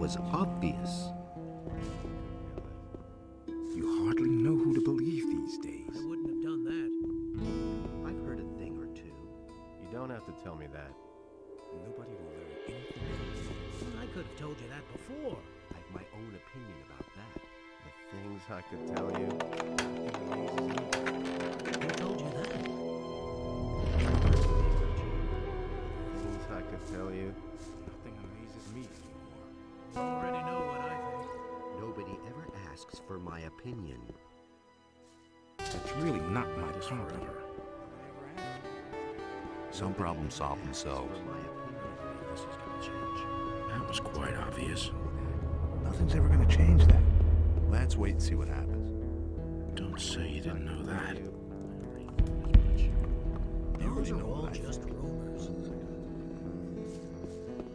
Was obvious. You hardly know who to believe these days. I wouldn't have done that. I've heard a thing or two. You don't have to tell me that. Nobody will learn anything. I could have told you that before. I have my own opinion about that. The things I could tell you. Who told you that? Things I could tell you. Nothing amazes me anymore. You already know what I think. Nobody ever asks for my opinion. That's really not my problem. Some problems solve themselves. This is gonna change. That was quite obvious. Nothing's ever gonna change that. Let's wait and see what happens. Don't say you didn't know that. Those are all just rumors.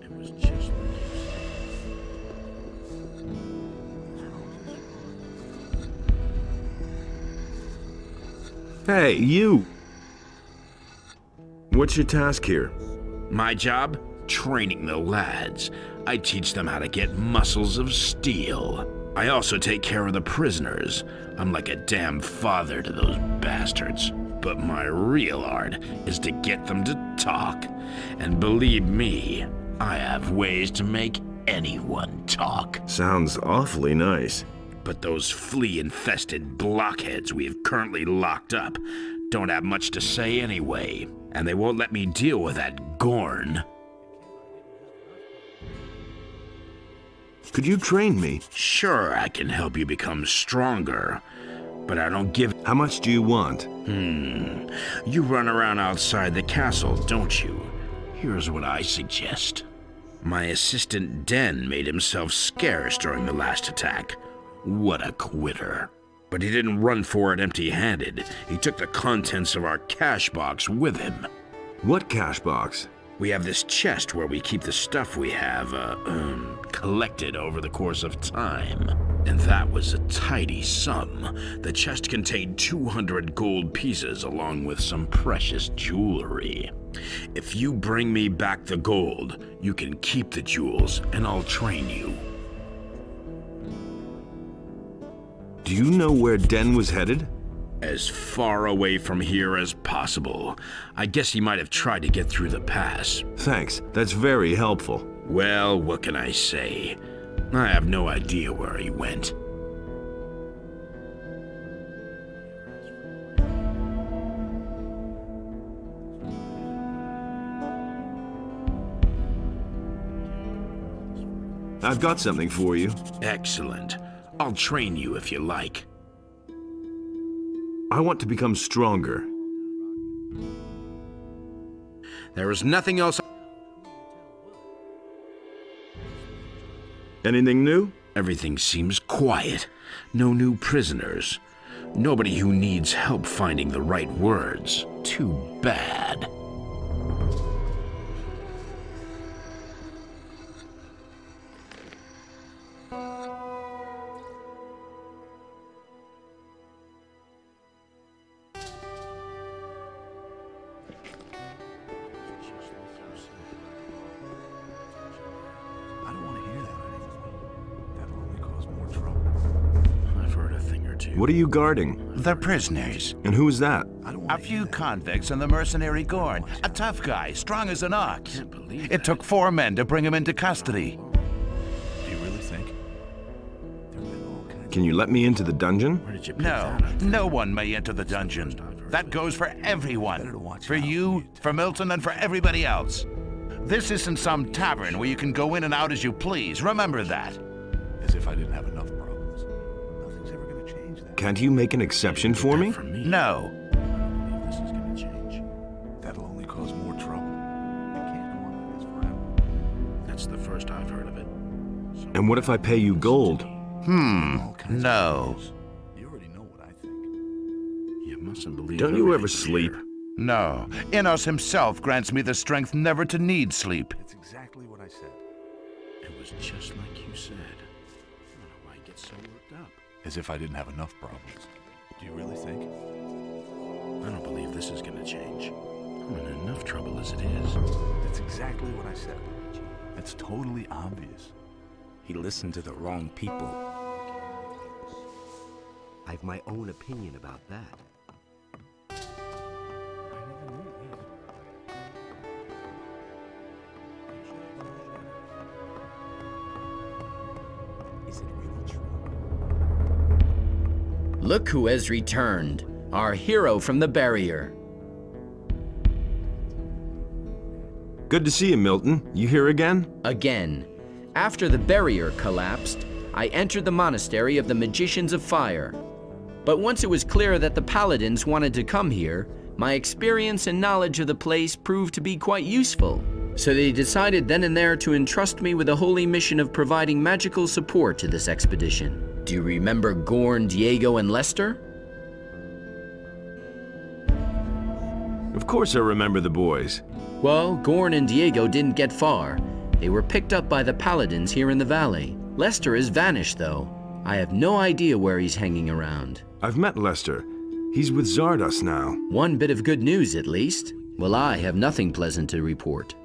It was just what you said. Hey, you! What's your task here? My job? Training the lads. I teach them how to get muscles of steel. I also take care of the prisoners. I'm like a damn father to those bastards. But my real art is to get them to talk. And believe me, I have ways to make anyone talk. Sounds awfully nice. But those flea-infested blockheads we have currently locked up don't have much to say anyway. And they won't let me deal with that Gorn. Could you train me? Sure, I can help you become stronger. But I don't give... How much do you want? You run around outside the castle, don't you? Here's what I suggest. My assistant Den made himself scarce during the last attack. What a quitter. But he didn't run for it empty-handed. He took the contents of our cash box with him. What cash box? We have this chest where we keep the stuff we have, collected over the course of time. And that was a tidy sum. The chest contained 200 gold pieces along with some precious jewelry. If you bring me back the gold, you can keep the jewels and I'll train you. Do you know where Den was headed? As far away from here as possible. I guess he might have tried to get through the pass. Thanks, that's very helpful. Well, what can I say? I have no idea where he went. I've got something for you. Excellent. I'll train you if you like. I want to become stronger. There is nothing else. Anything new? Everything seems quiet. No new prisoners. Nobody who needs help finding the right words. Too bad. What are you guarding? The prisoners. And who's that? A few convicts and the mercenary Gorn. A tough guy, strong as an ox. It took 4 men to bring him into custody. Do you really think? Can you let me into the dungeon? No, no one may enter the dungeon. That goes for everyone. For you, for Milton, and for everybody else. This isn't some tavern where you can go in and out as you please. Remember that. As if I didn't have enough problems. Nothing's ever gonna change that. Can't you make an exception for me? No. I don't believe this is gonna change. That'll only cause more trouble. It can't go on like this forever. That's the first I've heard of it. And what if I pay you gold? No. You already know what I think. You mustn't believe Don't you ever sleep? No. Immerse himself grants me the strength never to need sleep. It's exactly what I said. It was just like you said. I don't know why you get so worked up. As if I didn't have enough problems. Do you really think? I don't believe this is gonna change. I'm in enough trouble as it is. That's exactly what I said. It's totally obvious. He listened to the wrong people. I've my own opinion about that. Look who has returned, our hero from the barrier. Good to see you, Milton. You here again? Again. After the barrier collapsed, I entered the monastery of the Magicians of Fire. But once it was clear that the paladins wanted to come here, my experience and knowledge of the place proved to be quite useful. So they decided then and there to entrust me with the holy mission of providing magical support to this expedition. Do you remember Gorn, Diego, and Lester? Of course I remember the boys. Well, Gorn and Diego didn't get far. They were picked up by the paladins here in the valley. Lester has vanished, though. I have no idea where he's hanging around. I've met Lester. He's with Zardos now. One bit of good news, at least. Well, I have nothing pleasant to report.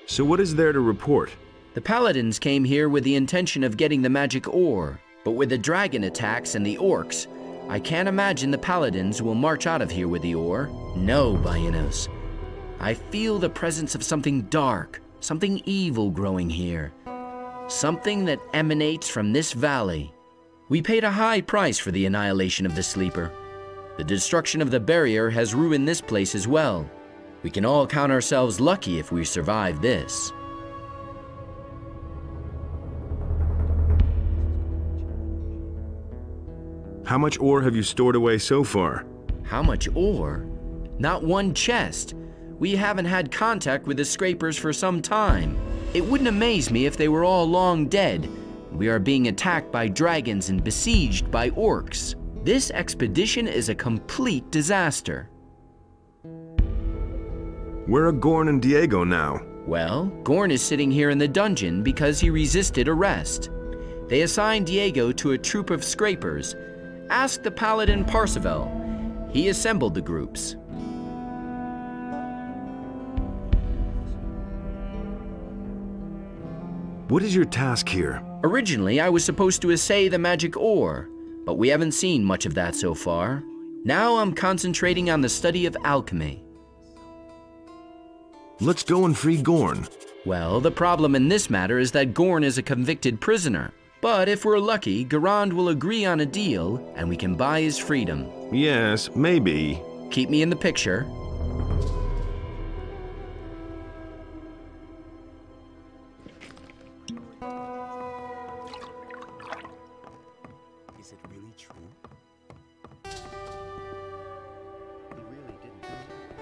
So what is there to report? The paladins came here with the intention of getting the magic ore, but with the dragon attacks and the orcs, I can't imagine the paladins will march out of here with the ore. No, Baianos. I feel the presence of something dark, something evil growing here. Something that emanates from this valley. We paid a high price for the annihilation of the Sleeper. The destruction of the barrier has ruined this place as well. We can all count ourselves lucky if we survive this. How much ore have you stored away so far? How much ore? Not one chest. We haven't had contact with the scrapers for some time. It wouldn't amaze me if they were all long dead. We are being attacked by dragons and besieged by orcs. This expedition is a complete disaster. Where are Gorn and Diego now? Well, Gorn is sitting here in the dungeon because he resisted arrest. They assigned Diego to a troop of scrapers. Ask the paladin Parseval. He assembled the groups. What is your task here? Originally, I was supposed to assay the magic ore, but we haven't seen much of that so far. Now I'm concentrating on the study of alchemy. Let's go and free Gorn. Well, the problem in this matter is that Gorn is a convicted prisoner. But if we're lucky, Garand will agree on a deal, and we can buy his freedom. Yes, maybe. Keep me in the picture. Is it really true? He really didn't do that.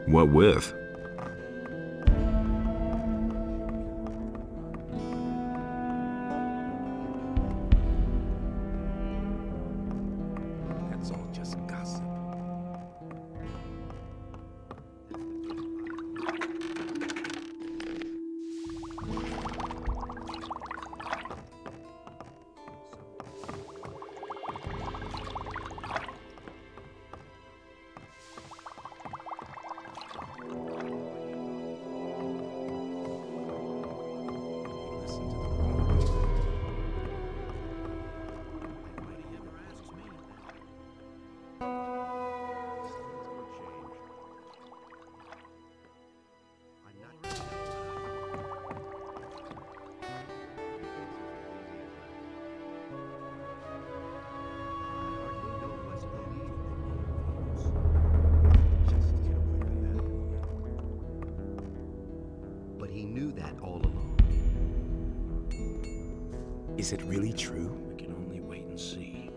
What with? That's all just gossip. But he knew that all along. Is it really true? We can only wait and see.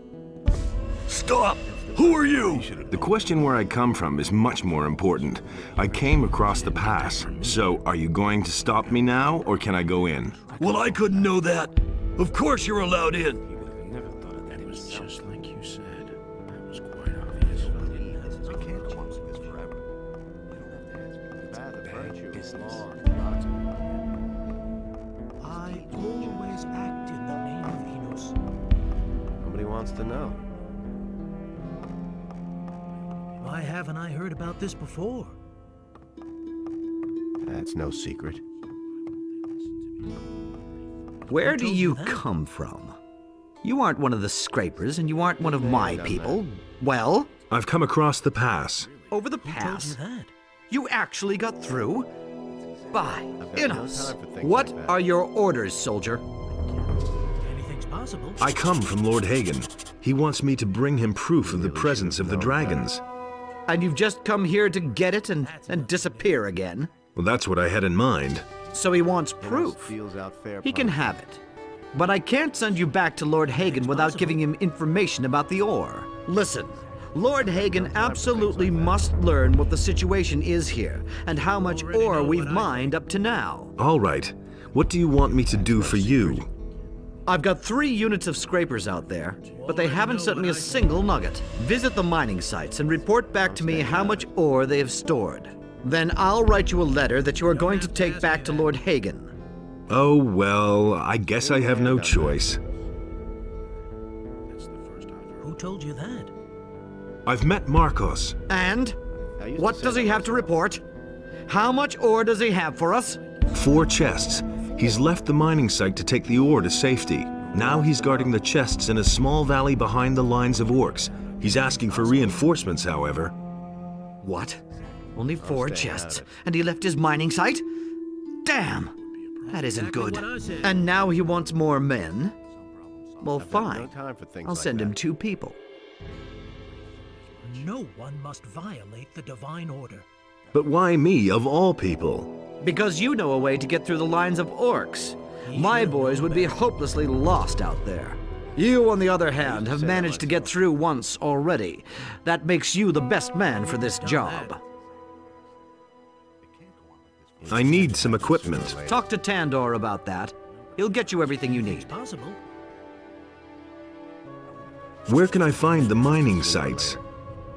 Stop! Who are you? The question where I come from is much more important. I came across the pass. So, are you going to stop me now, or can I go in? Well, I couldn't know that. Of course you're allowed in. I never thought of that. It was just like you said. That was quite obvious. We can't go on with this forever. You don't have to answer. The path of virtue is long. I always act in the name of Enos. Nobody wants to know. Why haven't I heard about this before? That's no secret. Where do you come from? You aren't one of the scrapers, and you aren't one of my people. Well? I've come across the pass. Over the pass? You actually got through? By Immerse. What are your orders, soldier? Anything's possible. I come from Lord Hagen. He wants me to bring him proof of the presence of the dragons. And you've just come here to get it and disappear again? Well, that's what I had in mind. So he wants proof. He can have it. But I can't send you back to Lord Hagen without giving him information about the ore. Listen, Lord Hagen absolutely must learn what the situation is here and how much ore we've mined up to now. All right. What do you want me to do for you? I've got 3 units of scrapers out there, but they haven't sent me a single nugget. Visit the mining sites and report back to me how much ore they have stored. Then I'll write you a letter that you are going to take back to Lord Hagen. Oh, well, I guess I have no choice. Who told you that? I've met Marcos. And? What does he have to report? How much ore does he have for us? 4 chests. He's left the mining site to take the ore to safety. Now he's guarding the chests in a small valley behind the lines of orcs. He's asking for reinforcements, however. What? Only 4 chests, and he left his mining site? Damn! That isn't good. And now he wants more men? Well, fine. I'll send him 2 people. No one must violate the divine order. But why me, of all people? Because you know a way to get through the lines of orcs. My boys would be hopelessly lost out there. You, on the other hand, have managed to get through once already. That makes you the best man for this job. I need some equipment. Talk to Tandor about that. He'll get you everything you need. Possible. Where can I find the mining sites?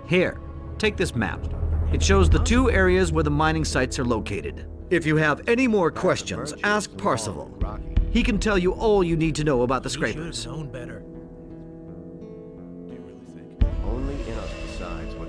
Here, take this map. It shows the 2 areas where the mining sites are located. If you have any more questions, ask Parsifal. He can tell you all you need to know about the scrapers. Known better.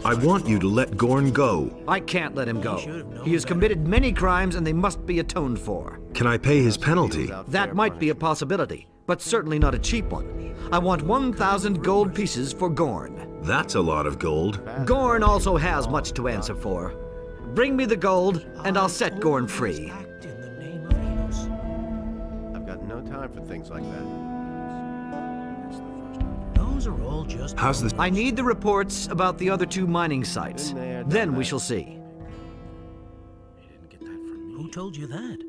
I want you to let Gorn go. I can't let him go. He has committed many crimes and they must be atoned for. Can I pay his penalty? That might be a possibility, but certainly not a cheap one. I want 1,000 gold pieces for Gorn. That's a lot of gold. Gorn also has much to answer for. Bring me the gold, and I'll set Gorn free. I've got no time for things like that. Those are all just... How's this? I need the reports about the other 2 mining sites. Then we shall see. Who told you that?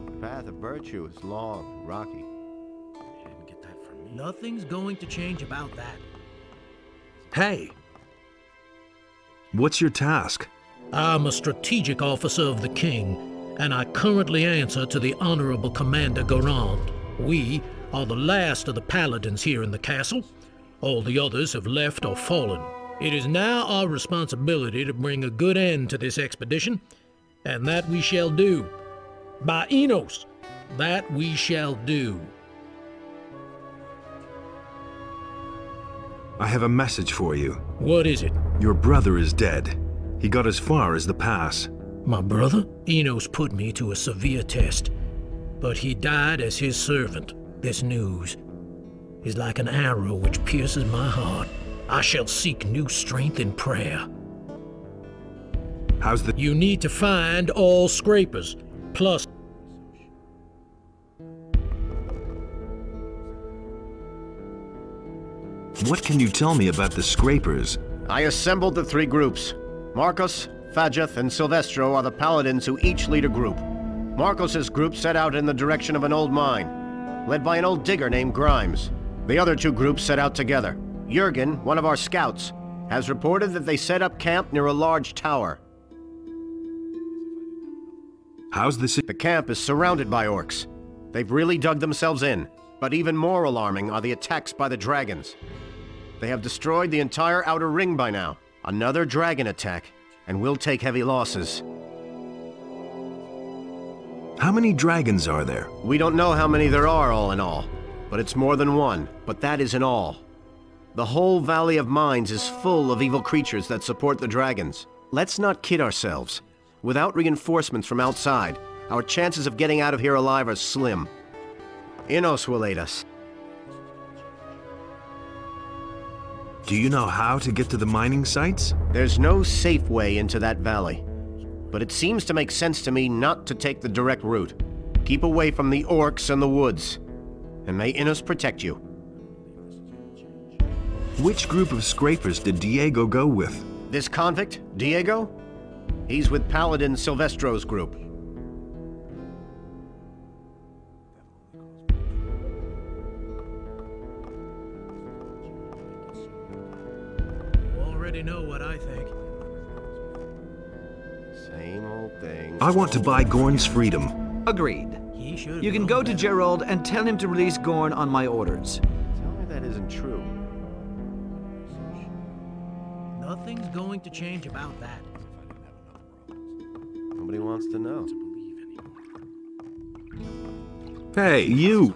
The path of virtue is long, rocky. Nothing's going to change about that. Hey! What's your task? I'm a strategic officer of the king, and I currently answer to the Honorable Commander Garand. We are the last of the paladins here in the castle. All the others have left or fallen. It is now our responsibility to bring a good end to this expedition, and that we shall do. By Enos, that we shall do. I have a message for you. What is it? Your brother is dead. He got as far as the pass. My brother? Enos put me to a severe test, but he died as his servant. This news is like an arrow which pierces my heart. I shall seek new strength in prayer. How's the... You need to find all scrapers, plus... What can you tell me about the scrapers? I assembled the three groups. Marcos, Fajeth, and Silvestro are the paladins who each lead a group. Marcos's group set out in the direction of an old mine, led by an old digger named Grimes. The other two groups set out together. Jurgen, one of our scouts, has reported that they set up camp near a large tower. How's this? The camp is surrounded by orcs. They've really dug themselves in. But even more alarming are the attacks by the dragons. They have destroyed the entire outer ring by now. Another dragon attack, and we'll take heavy losses. How many dragons are there? We don't know how many there are all in all, but it's more than one. But that isn't all. The whole Valley of Mines is full of evil creatures that support the dragons. Let's not kid ourselves. Without reinforcements from outside, our chances of getting out of here alive are slim. Enos will aid us. Do you know how to get to the mining sites? There's no safe way into that valley, but it seems to make sense to me not to take the direct route. Keep away from the orcs and the woods, and may Enos protect you. Which group of scrapers did Diego go with? This convict, Diego? He's with Paladin Silvestro's group. Already know what I think. Same old thing. I want to buy Gorn's freedom. Agreed. You can go to Gerald and tell him to release Gorn on my orders. Tell me that isn't true. Nothing's going to change about that. Nobody wants to know. Hey, you!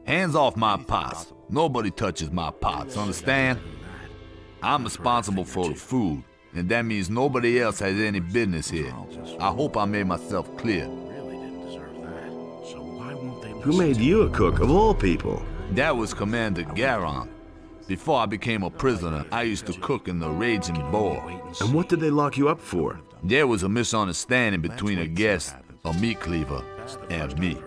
Hands off my pots. Nobody touches my pots, understand? I'm responsible for the food, and that means nobody else has any business here. I hope I made myself clear. Who made you a cook, of all people? That was Commander Garand. Before I became a prisoner, I used to cook in the Raging Boar. And what did they lock you up for? There was a misunderstanding between a guest, a meat cleaver, and me.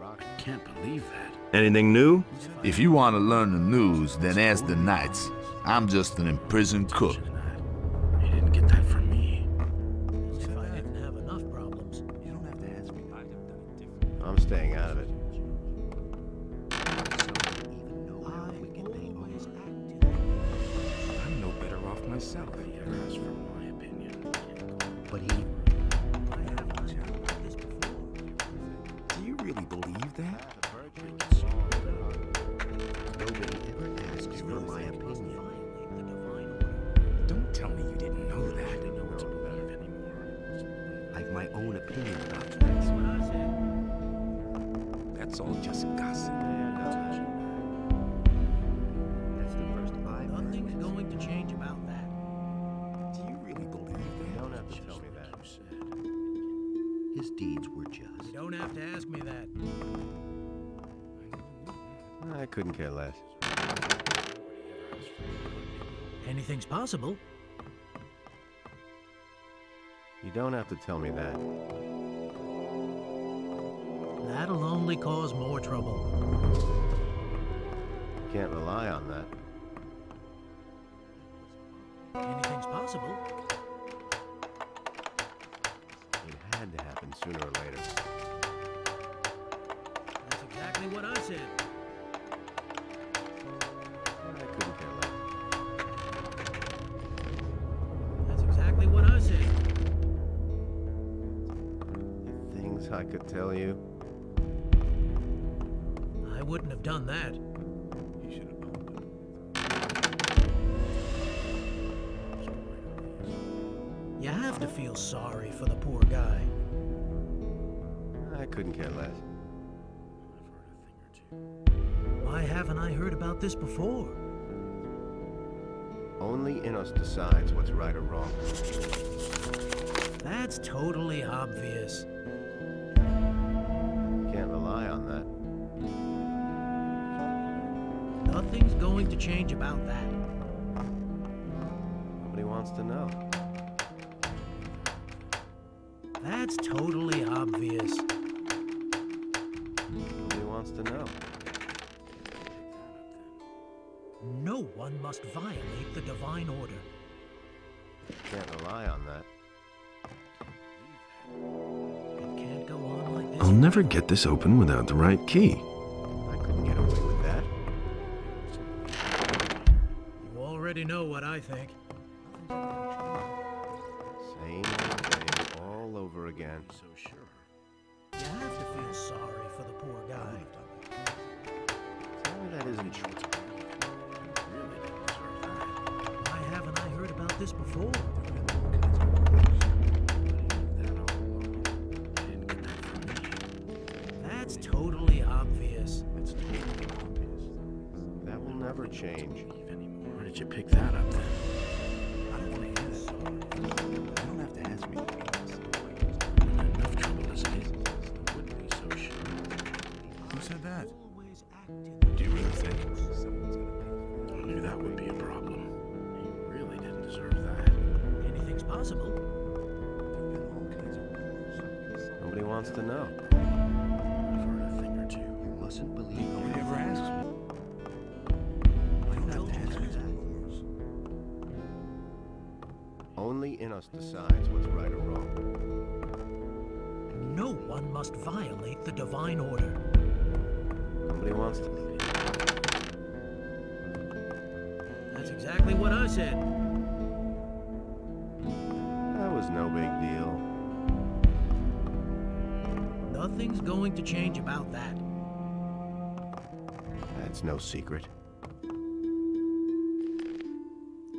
I can't believe that. Anything new? If you want to learn the news, then ask the knights. I'm just an imprisoned cook. You didn't get that from me. If I didn't have enough problems. You don't have to ask me. I'm staying out of it. I'm no better off myself. That's from my opinion. But he... Do you really believe that? Nobody ever asks for my opinion. Don't tell me you didn't know that. I didn't know what to believe anymore. I have my own opinion about it. That's what I said. That's all just gossip. That's the first I've heard. Nothing's going to change about that. Do you really believe that? You don't have to tell me that. His deeds were just. You don't have to ask me that. I couldn't care less. Anything's possible. You don't have to tell me that. That'll only cause more trouble. Can't rely on that. Anything's possible. It had to happen sooner or later. That's exactly what I said. I couldn't care less. That's exactly I said. Things I could tell you. I wouldn't have done that. He should have known better. You have to feel sorry for the poor guy. I couldn't care less. Why haven't I heard about this before? Only Immerse decides what's right or wrong. That's totally obvious. Can't rely on that. Nothing's going to change about that. Nobody wants to know. That's totally obvious. Nobody wants to know. No one must violate the divine order. Can't rely on that. It can't go on like this. I'll never get this open without the right key. I couldn't get away with that. You already know what I think. Same old thing all over again. So sure. You have to feel sorry for the poor guy. Tell me that isn't true. Why haven't I heard about this before? That's totally obvious. That will never change. Where did you pick that up then? I don't want to hear that. You don't have to ask me. Enough trouble as it is. Wouldn't be so sure. Who said that? Do you really think? I knew that would be a problem. He really didn't deserve that. Anything's possible. Nobody wants to know. I've heard a thing or two. You mustn't believe Nobody ever asks me. I don't have to ask me. Only Immerse decides what's right or wrong. No one must violate the divine order. Nobody wants to. That's exactly what I said. That was no big deal. Nothing's going to change about that. That's no secret.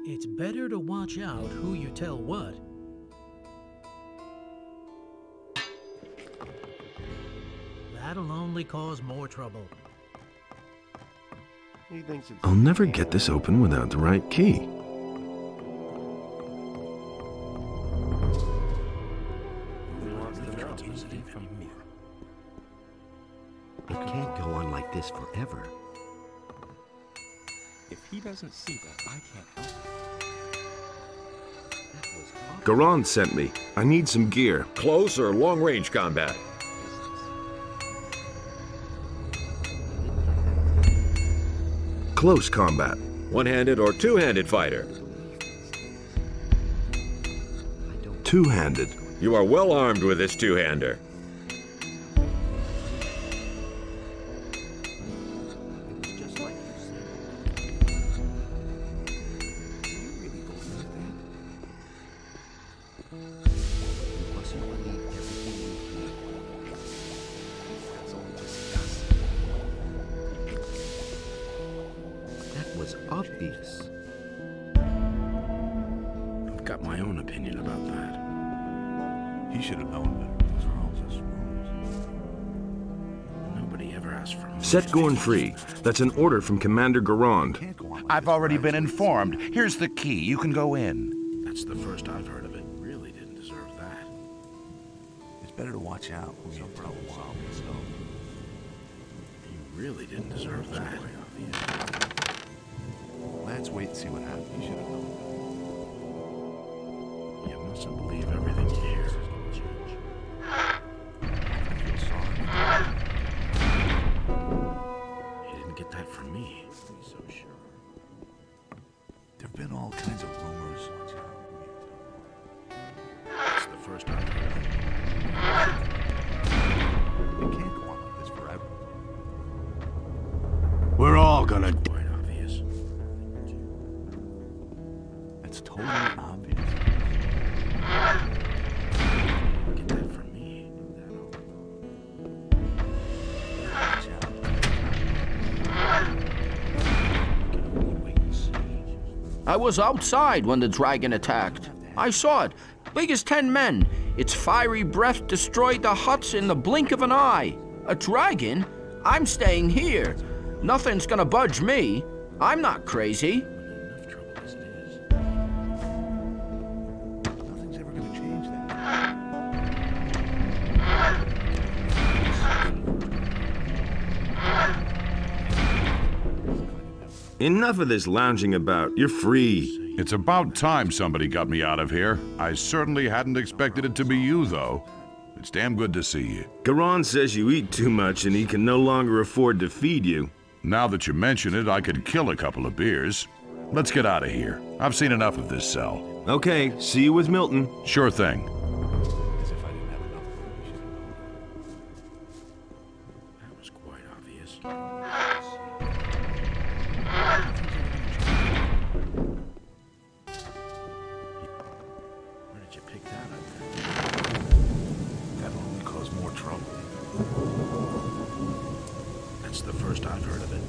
It's better to watch out who you tell what. That'll only cause more trouble. He thinks it's. I'll never get this open without the right key. Nobody wants to know. It can't go on like this forever. If he doesn't see that, I can't help it. Garand sent me. I need some gear. Close or long-range combat? Close combat. One-handed or two-handed fighter? Two-handed. You are well armed with this two-hander. Obvious. I've got my own opinion about that. He should have known better. Those are all just rumors. Nobody ever asked for more. Set Gorn free. That's an order from Commander Garand. I've already been informed. Here's the key. You can go in. That's the first I've heard of it. Really didn't deserve that. It's better to watch out when you tell solve stuff. He really didn't deserve that. Let's wait and see what happens. You should have known. You mustn't believe everything you hear. I feel sorry. You didn't get that from me. Be so sure. There've been all kinds of rumors. It's the first I've heard. It can't go on like this forever. We're all gonna. Quite obvious. It's totally obvious. I was outside when the dragon attacked. I saw it. Big as 10 men. Its fiery breath destroyed the huts in the blink of an eye. A dragon? I'm staying here. Nothing's gonna budge me. I'm not crazy. Enough of this lounging about. You're free. It's about time somebody got me out of here. I certainly hadn't expected it to be you, though. It's damn good to see you. Garon says you eat too much and he can no longer afford to feed you. Now that you mention it, I could kill a couple of beers. Let's get out of here. I've seen enough of this cell. Okay, see you with Milton. Sure thing. That was quite obvious. Where did you pick that up? That'll only cause more trouble. That's the first I've heard of it.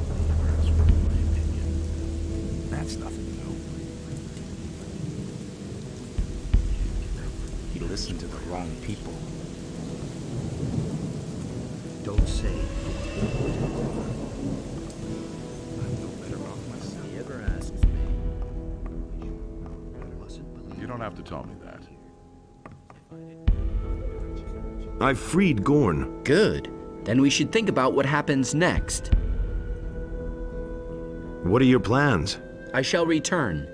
That's nothing new. He listened to the wrong people. Don't say. I'm no better off myself. He ever asks me. You don't have to tell me that. I've freed Gorn. Good. Then we should think about what happens next. What are your plans? I shall return.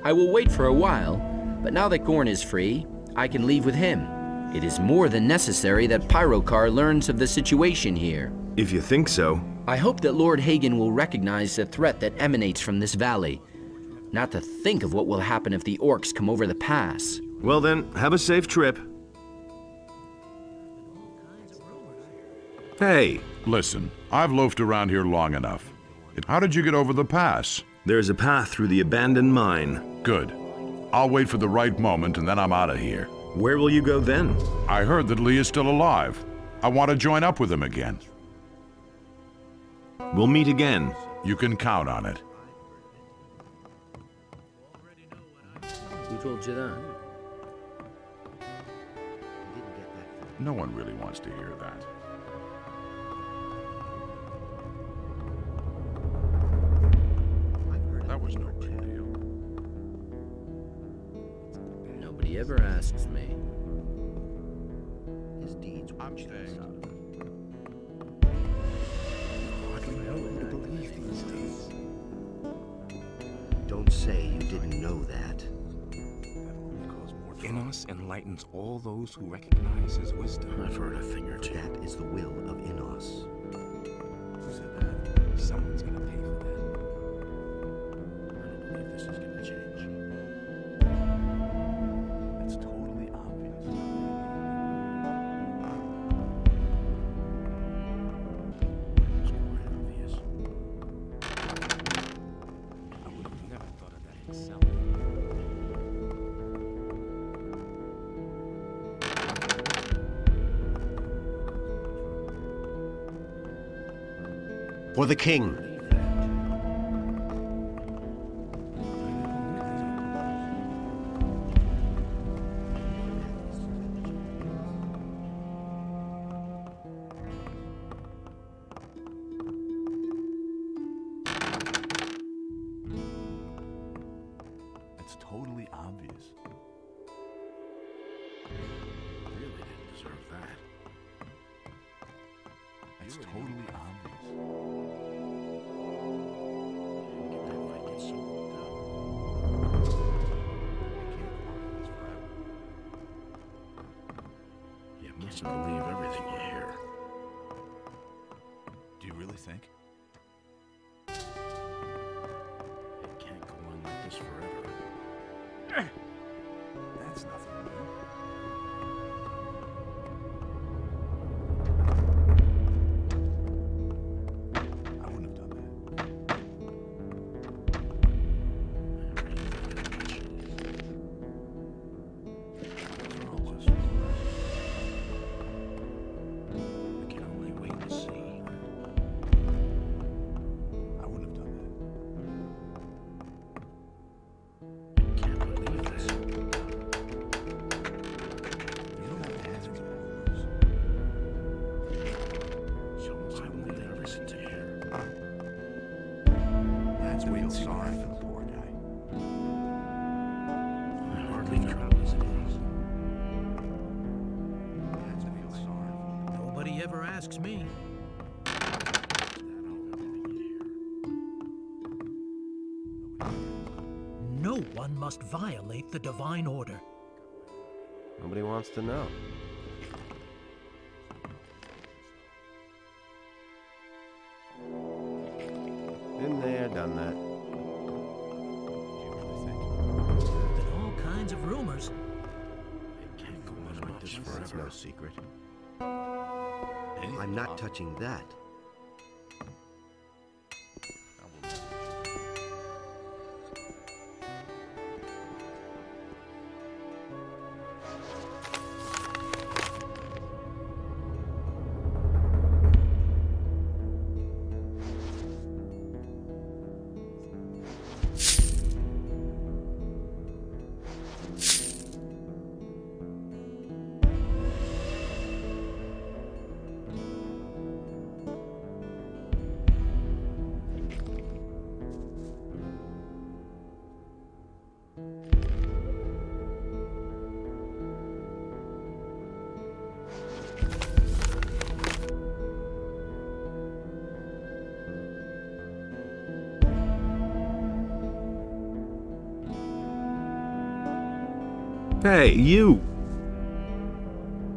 I will wait for a while, but now that Gorn is free, I can leave with him. It is more than necessary that Pyrokar learns of the situation here. If you think so. I hope that Lord Hagen will recognize the threat that emanates from this valley. Not to think of what will happen if the orcs come over the pass. Well then, have a safe trip. Hey. Listen, I've loafed around here long enough. How did you get over the pass? There's a path through the abandoned mine. Good. I'll wait for the right moment and then I'm out of here. Where will you go then? I heard that Lee is still alive. I want to join up with him again. We'll meet again. You can count on it. Who told you that? No one really wants to hear that. That was no big deal. Nobody ever asks me. His deeds. I'm staying. Hardly know who to believe these days. Don't say you didn't know that. Immerse enlightens all those who recognize his wisdom. I've heard a thing or two. That is the will of Immerse. Who said that? Someone's gonna pay for that. I don't believe this is gonna change. It's totally obvious. It's quite obvious. I would have never thought of that myself. For the king. It's totally obvious. Really didn't deserve that. It's totally obvious. You mustn't believe everything you hear. Do you really think? It can't go on like this forever. That's nothing new. I wouldn't have done that. We can only wait and see. nobody ever asks me. No one must violate the divine order. Nobody wants to know. Been there, done that. Been all kinds of rumors. Can't go on like this forever. It's no secret. I'm not touching that. Hey, you!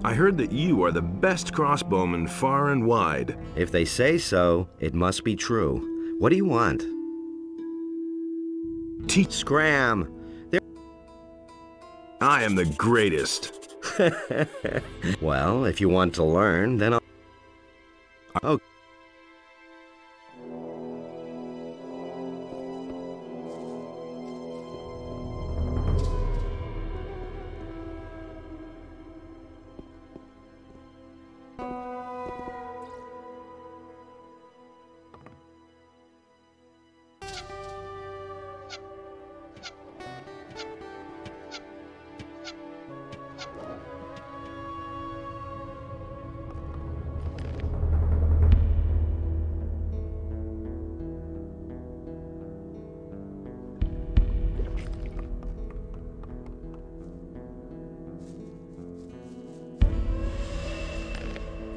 I heard that you are the best crossbowman far and wide. If they say so, it must be true. What do you want? Scram! I am the greatest. Well, if you want to learn, then I'll... Oh.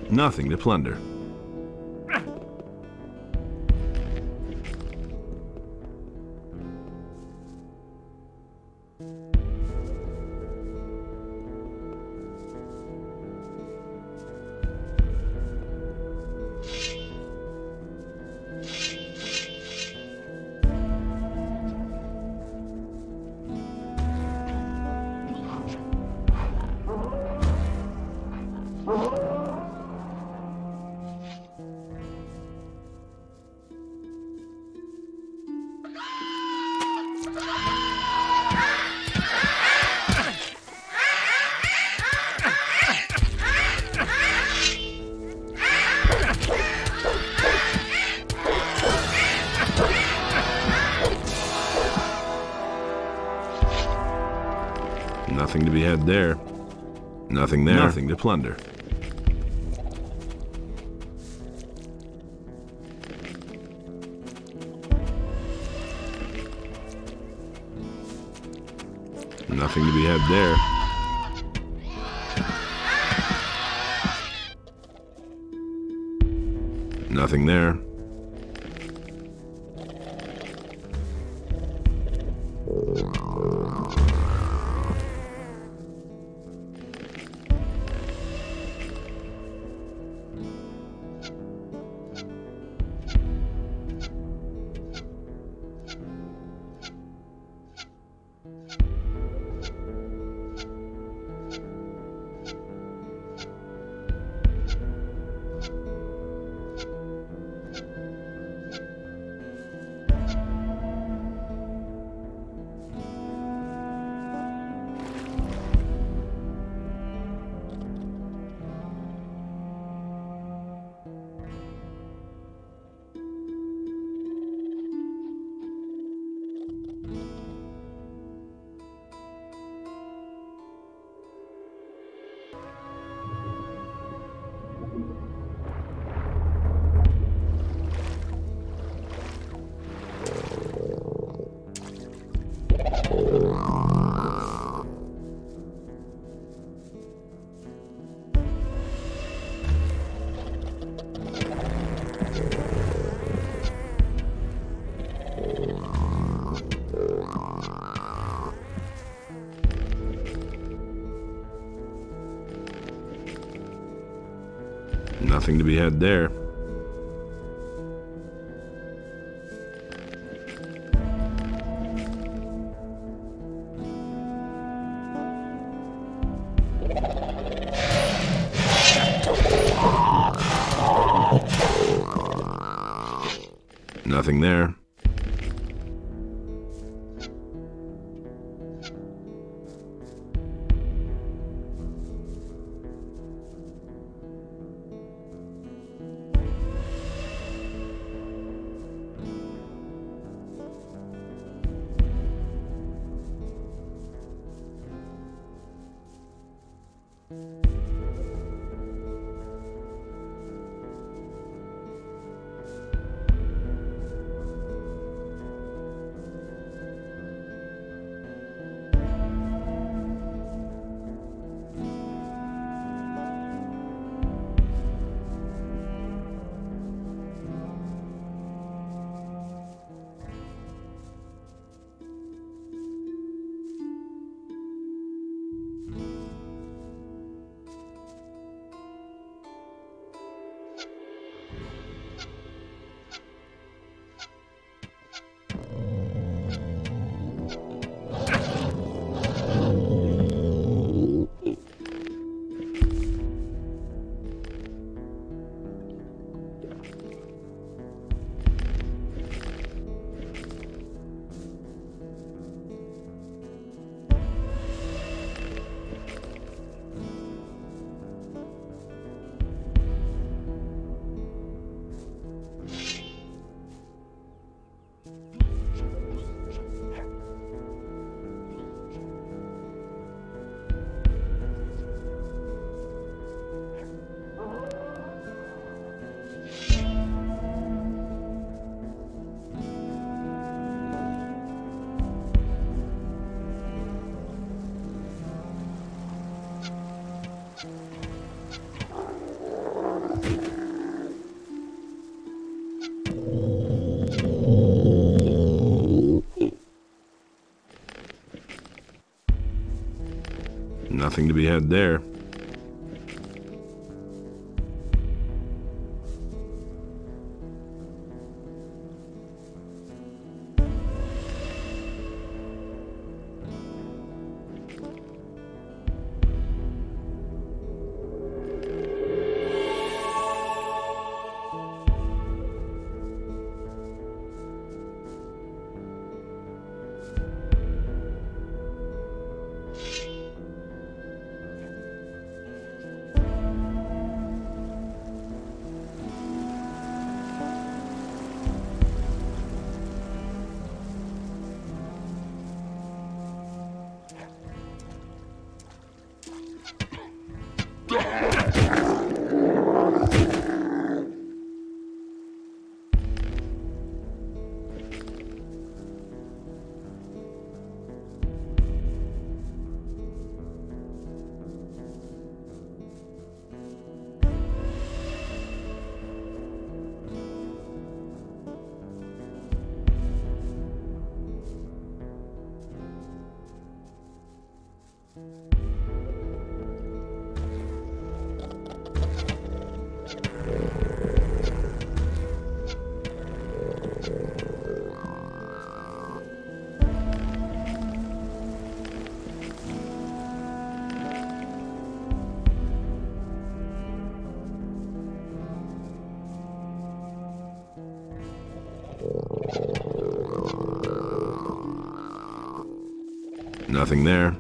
Nothing to plunder. Nothing to be had there. Nothing there. Nothing to plunder. Nothing to be had there. Nothing there. Nothing to be had there. Nothing there. Nothing to be had there. Nothing there.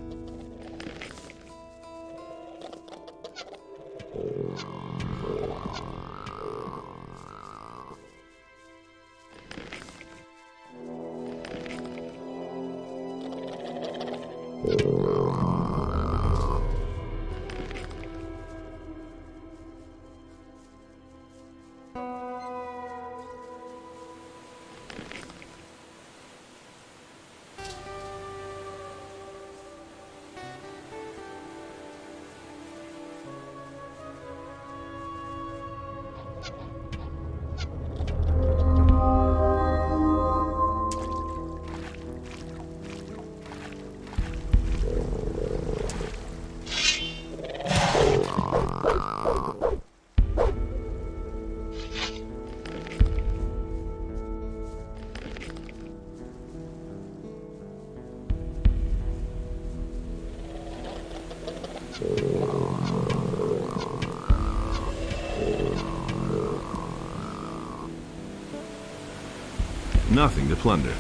nothing to plunder.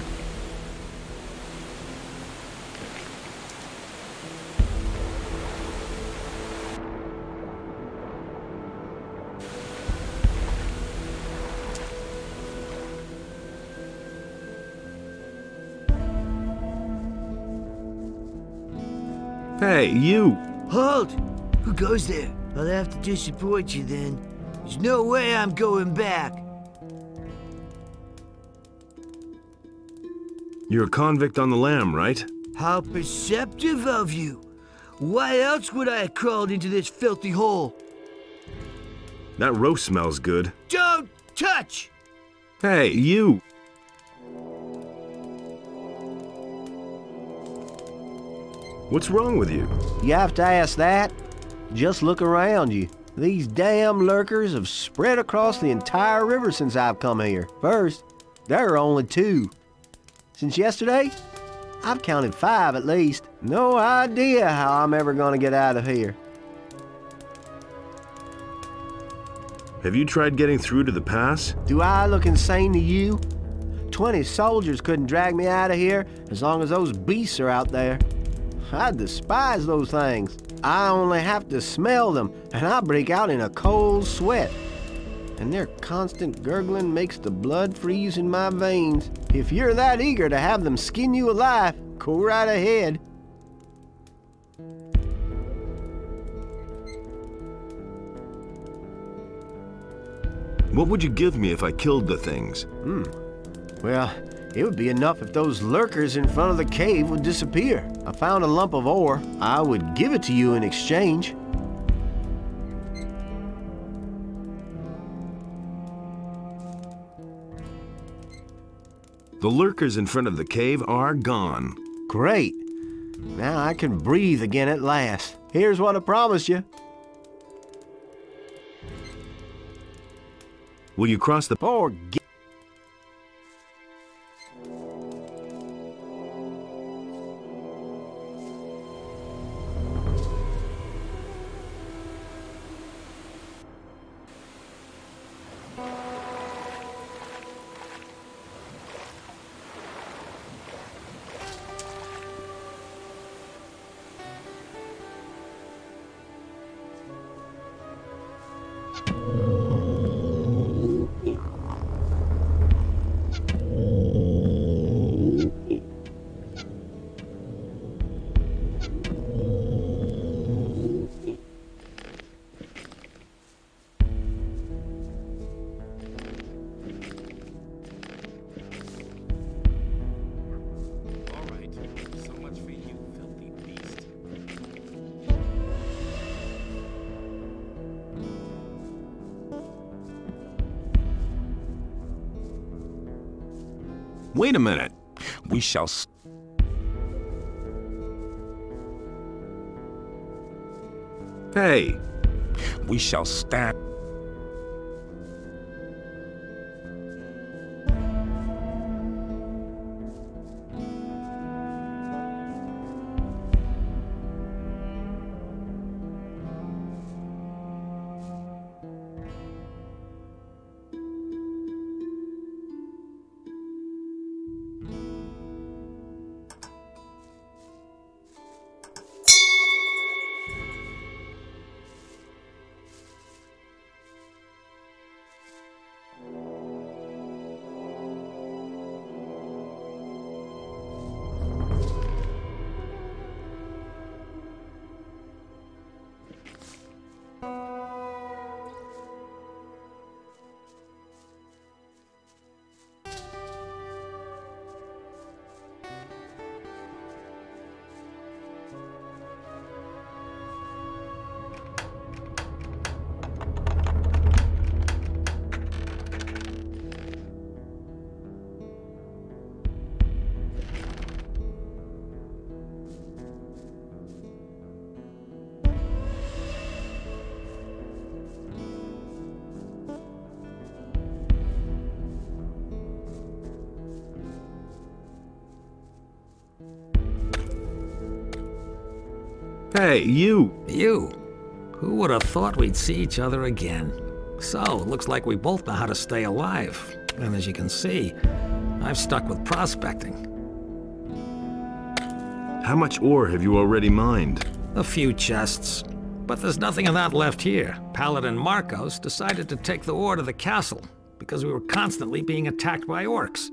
Hey, you! Halt! Who goes there? I'll have to disappoint you then. There's no way I'm going back. You're a convict on the lam, right? How perceptive of you. Why else would I have crawled into this filthy hole? That roast smells good. Don't touch! Hey, you! What's wrong with you? You have to ask that? Just look around you. These damn lurkers have spread across the entire river since I've come here. First, there are only 2. Since yesterday, I've counted 5 at least. No idea how I'm ever gonna get out of here. Have you tried getting through to the pass? Do I look insane to you? 20 soldiers couldn't drag me out of here as long as those beasts are out there. I despise those things. I only have to smell them, and I break out in a cold sweat. And their constant gurgling makes the blood freeze in my veins. If you're that eager to have them skin you alive, go right ahead. What would you give me if I killed the things? Well, it would be enough if those lurkers in front of the cave would disappear. I found a lump of ore. I would give it to you in exchange. The lurkers in front of the cave are gone. Great. Now I can breathe again at last. Here's what I promised you. Will you cross the... Forget... Wait a minute. We shall... Hey. We shall stand... Hey, you! You? Who would have thought we'd see each other again? So, it looks like we both know how to stay alive. And as you can see, I've stuck with prospecting. How much ore have you already mined? A few chests. But there's nothing of that left here. Paladin Marcos decided to take the ore to the castle because we were constantly being attacked by orcs.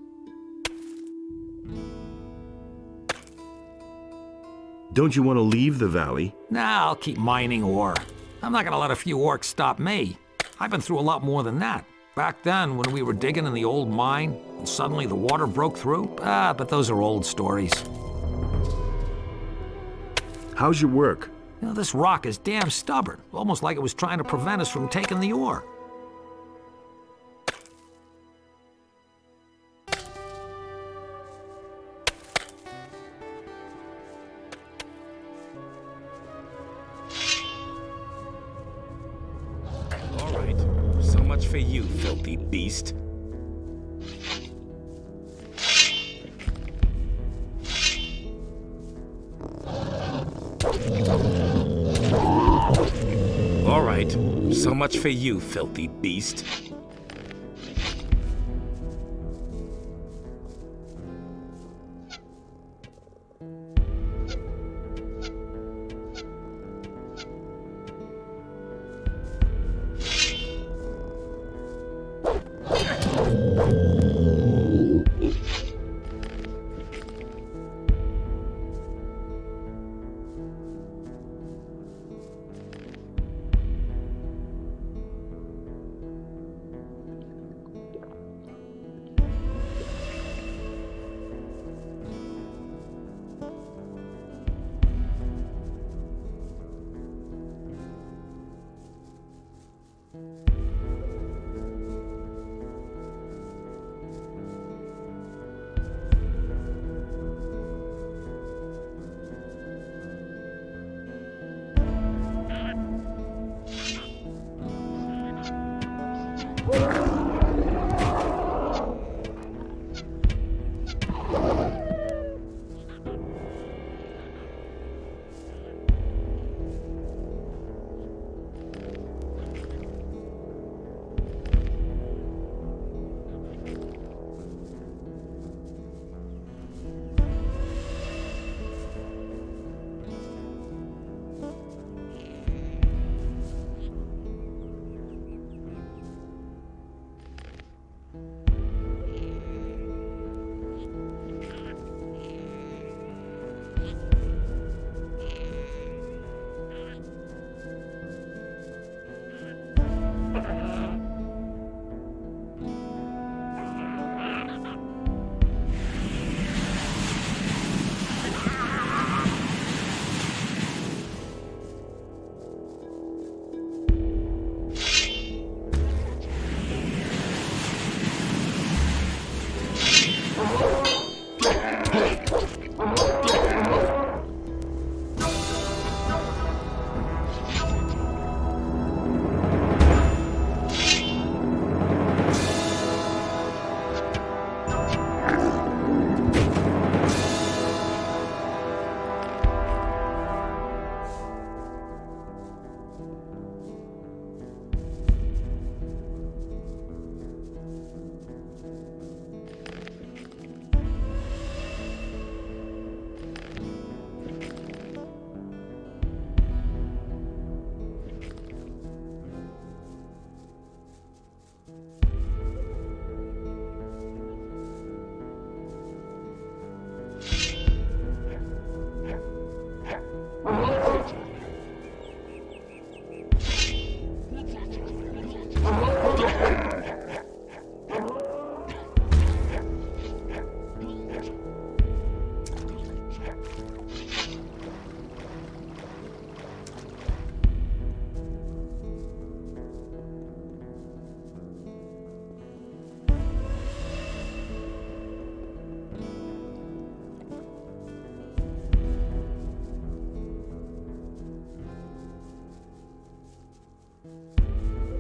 Don't you want to leave the valley? Nah, I'll keep mining ore. I'm not gonna let a few orcs stop me. I've been through a lot more than that. Back then, when we were digging in the old mine, and suddenly the water broke through, but those are old stories. How's your work? You know, this rock is damn stubborn, almost like it was trying to prevent us from taking the ore. All right, so much for you, filthy beast. All right, so much for you, filthy beast.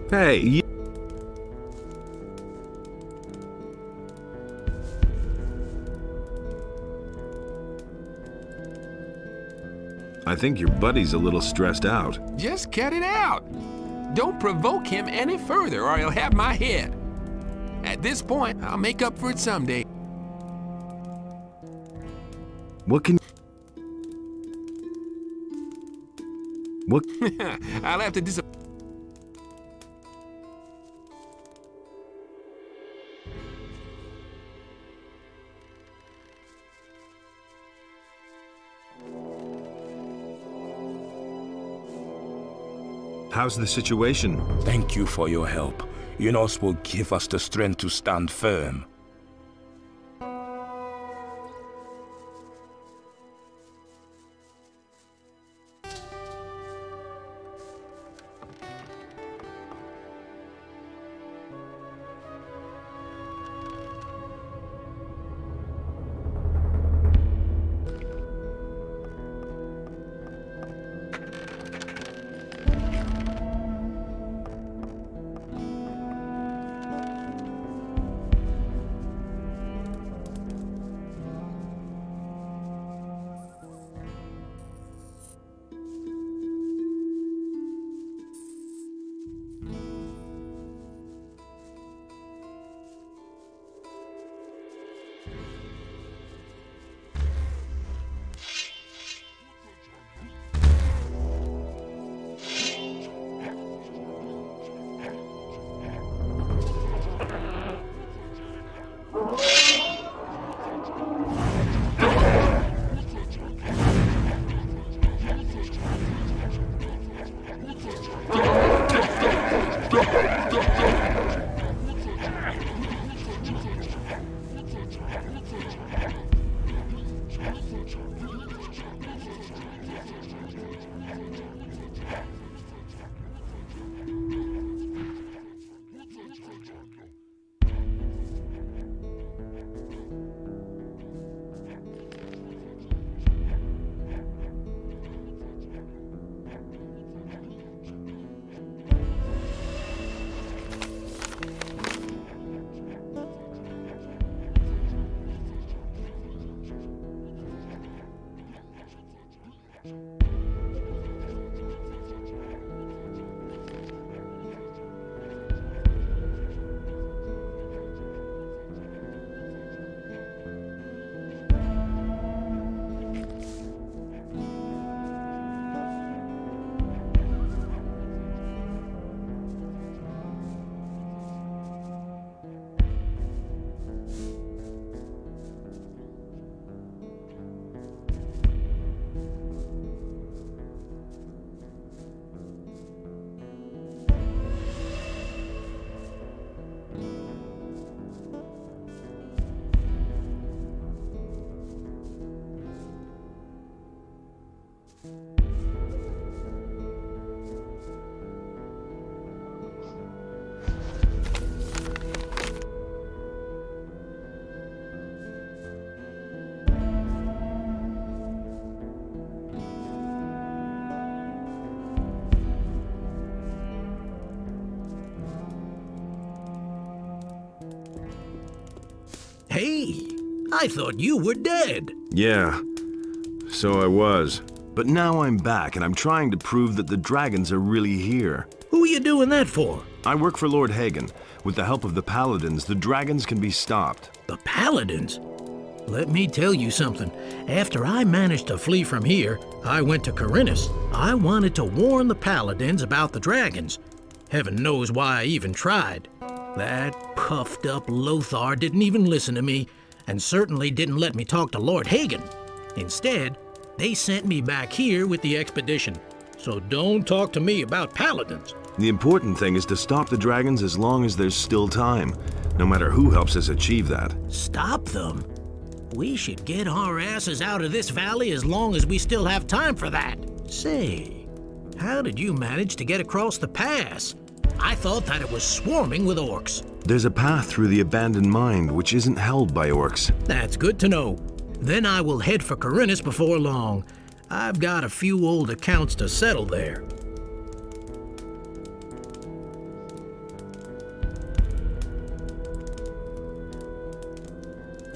Hey, I think your buddy's a little stressed out. Just cut it out. Don't provoke him any further or he'll have my head. At this point, I'll make up for it someday. What can... What... I'll have to How's the situation? Thank you for your help. Immerse will give us the strength to stand firm. Hey, I thought you were dead. Yeah, so I was. But now I'm back, and I'm trying to prove that the dragons are really here. Who are you doing that for? I work for Lord Hagen. With the help of the Paladins, the dragons can be stopped. The Paladins? Let me tell you something. After I managed to flee from here, I went to Khorinis. I wanted to warn the Paladins about the dragons. Heaven knows why I even tried. That puffed-up Lothar didn't even listen to me, and certainly didn't let me talk to Lord Hagen. Instead, they sent me back here with the expedition. So don't talk to me about Paladins. The important thing is to stop the dragons as long as there's still time, no matter who helps us achieve that. Stop them? We should get our asses out of this valley as long as we still have time for that. Say, how did you manage to get across the pass? I thought that it was swarming with orcs. There's a path through the abandoned mine which isn't held by orcs. That's good to know. Then I will head for Khorinis before long. I've got a few old accounts to settle there.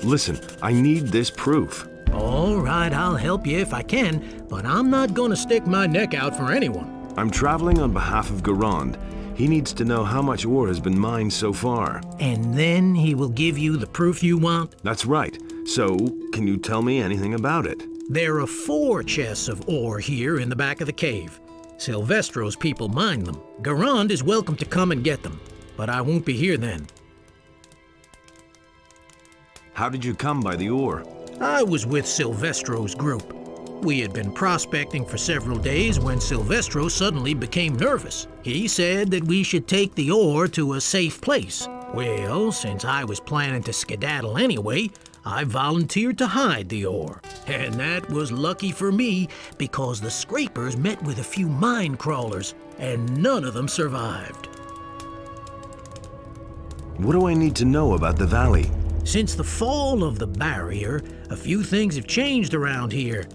Listen, I need this proof. All right, I'll help you if I can, but I'm not going to stick my neck out for anyone. I'm traveling on behalf of Garand. He needs to know how much ore has been mined so far. And then he will give you the proof you want? That's right. So, Can you tell me anything about it? There are 4 chests of ore here in the back of the cave. Silvestro's people mine them. Garand is welcome to come and get them, but I won't be here then. How did you come by the ore? I was with Silvestro's group. We had been prospecting for several days when Silvestro suddenly became nervous. He said that we should take the ore to a safe place. Well, since I was planning to skedaddle anyway, I volunteered to hide the ore. And that was lucky for me because the scrapers met with a few mine crawlers and none of them survived. What do I need to know about the valley? Since the fall of the barrier, a few things have changed around here.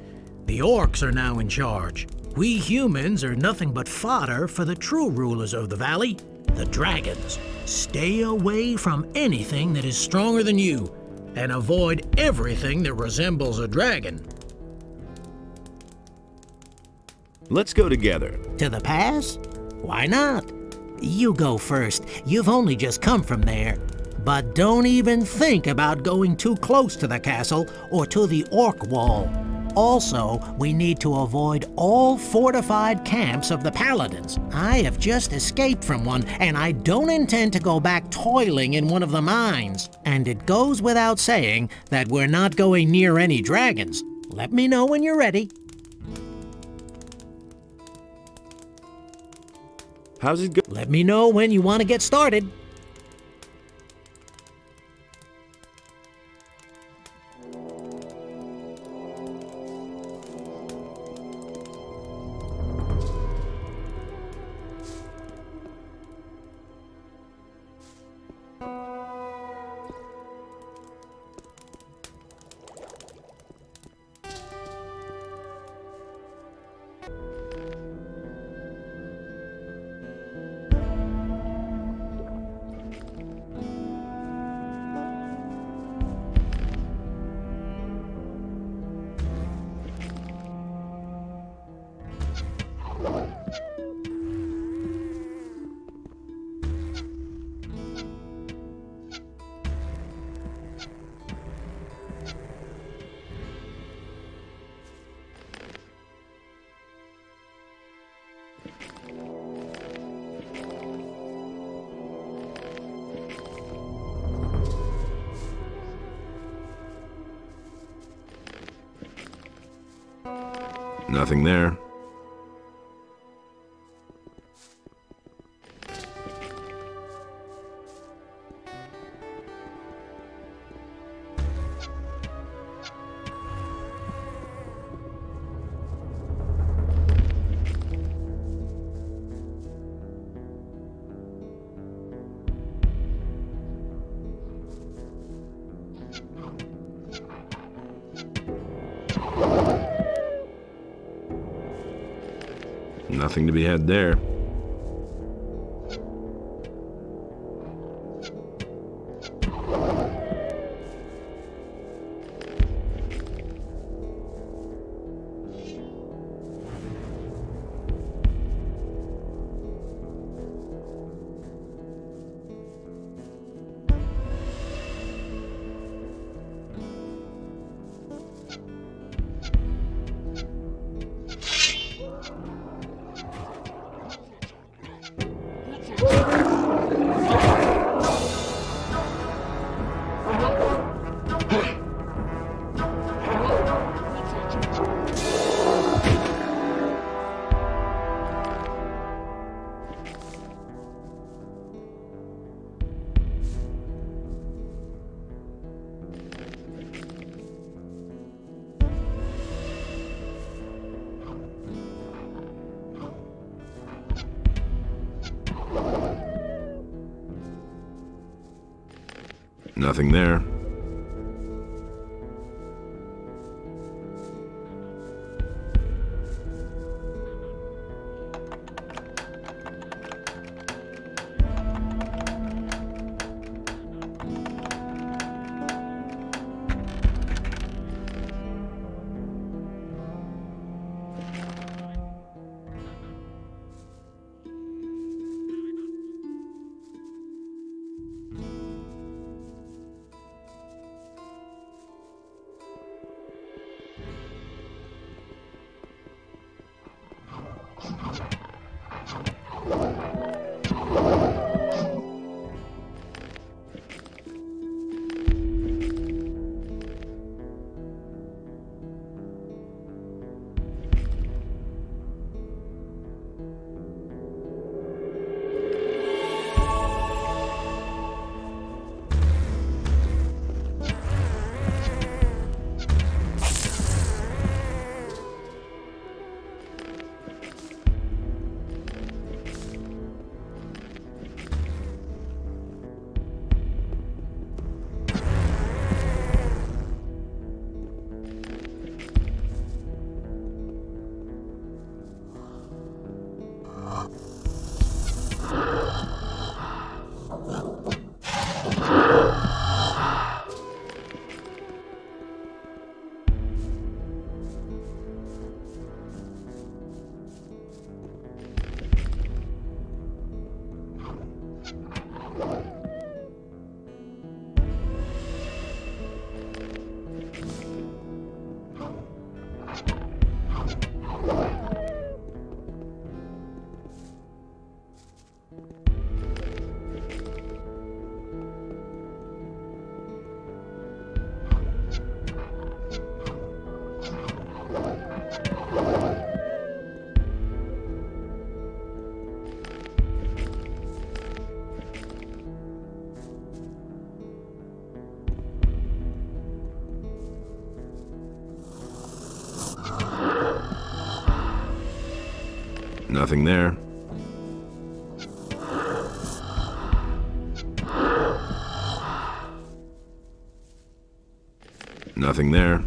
The orcs are now in charge. We humans are nothing but fodder for the true rulers of the valley, the dragons. Stay away from anything that is stronger than you, and avoid everything that resembles a dragon. Let's go together. To the pass? Why not? You go first. You've only just come from there. But don't even think about going too close to the castle or to the orc wall. Also, we need to avoid all fortified camps of the paladins. I have just escaped from one, and I don't intend to go back toiling in one of the mines. And it goes without saying that we're not going near any dragons. Let me know when you're ready. How's it go? Let me know when you want to get started. Nothing there. Nothing to be had there. Nothing there. Nothing there. Nothing there.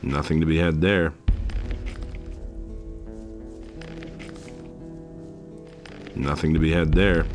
Nothing to be had there. Nothing to be had there.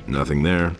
Nothing there.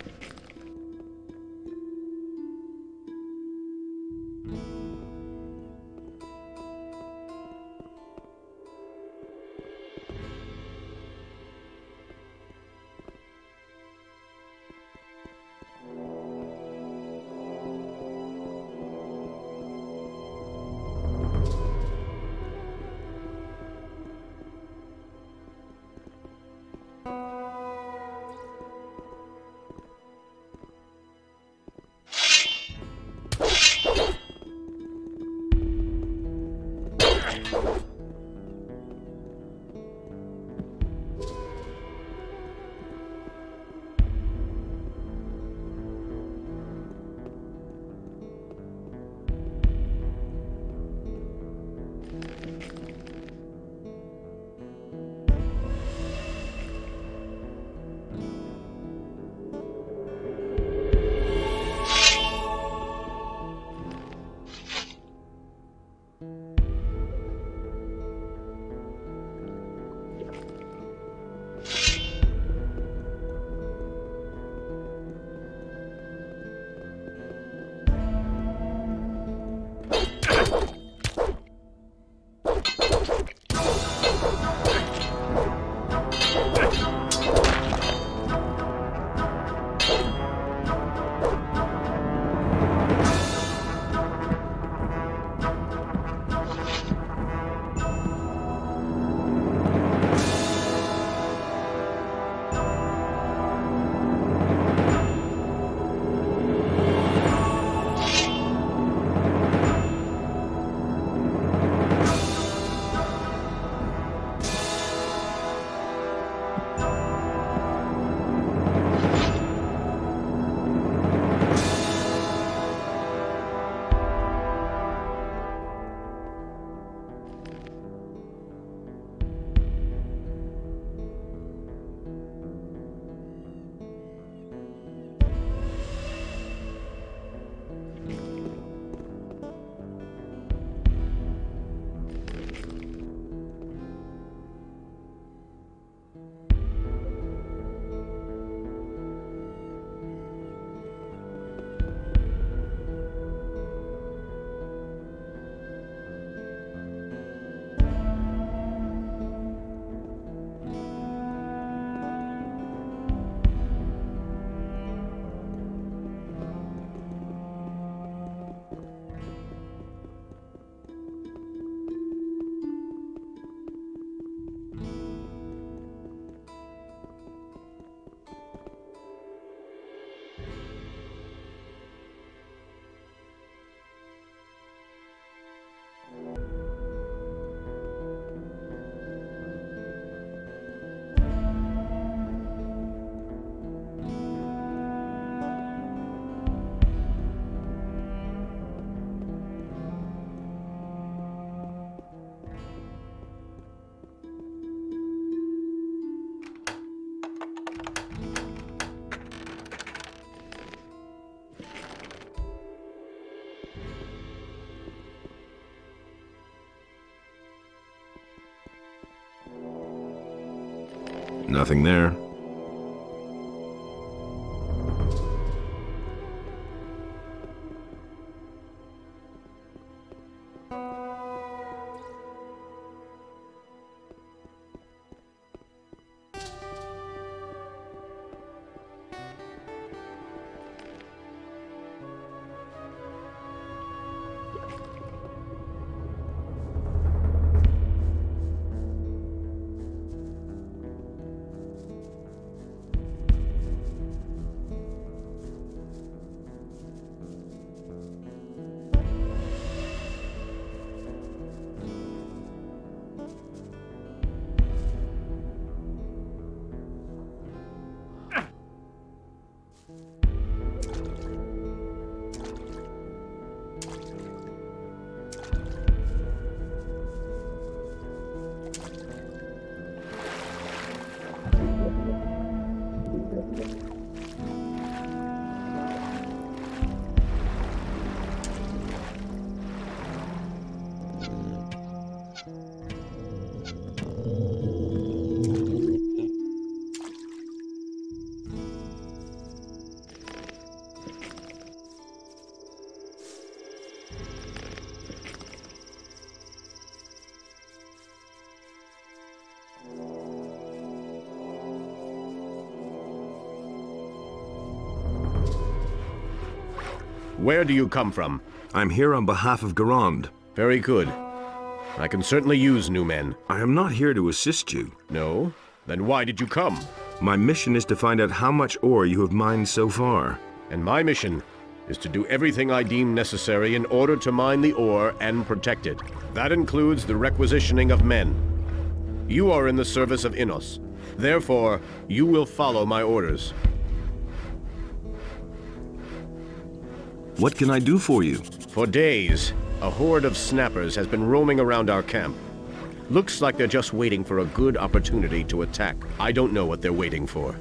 Nothing there. Where do you come from? I'm here on behalf of Garand. Very good. I can certainly use new men. I am not here to assist you. No? Then why did you come? My mission is to find out how much ore you have mined so far. And my mission is to do everything I deem necessary in order to mine the ore and protect it. That includes the requisitioning of men. You are in the service of Immerse. Therefore, you will follow my orders. What can I do for you? For days, a horde of snappers has been roaming around our camp. Looks like they're just waiting for a good opportunity to attack. I don't know what they're waiting for.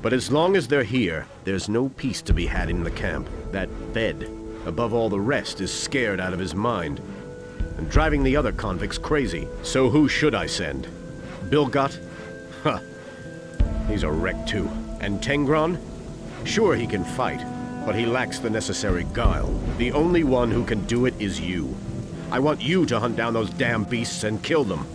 But as long as they're here, there's no peace to be had in the camp. That Ved, above all the rest, is scared out of his mind. And driving the other convicts crazy. So who should I send? Bilgot? Huh. He's a wreck too. And Tengron? Sure, he can fight, but he lacks the necessary guile. The only one who can do it is you. I want you to hunt down those damn beasts and kill them.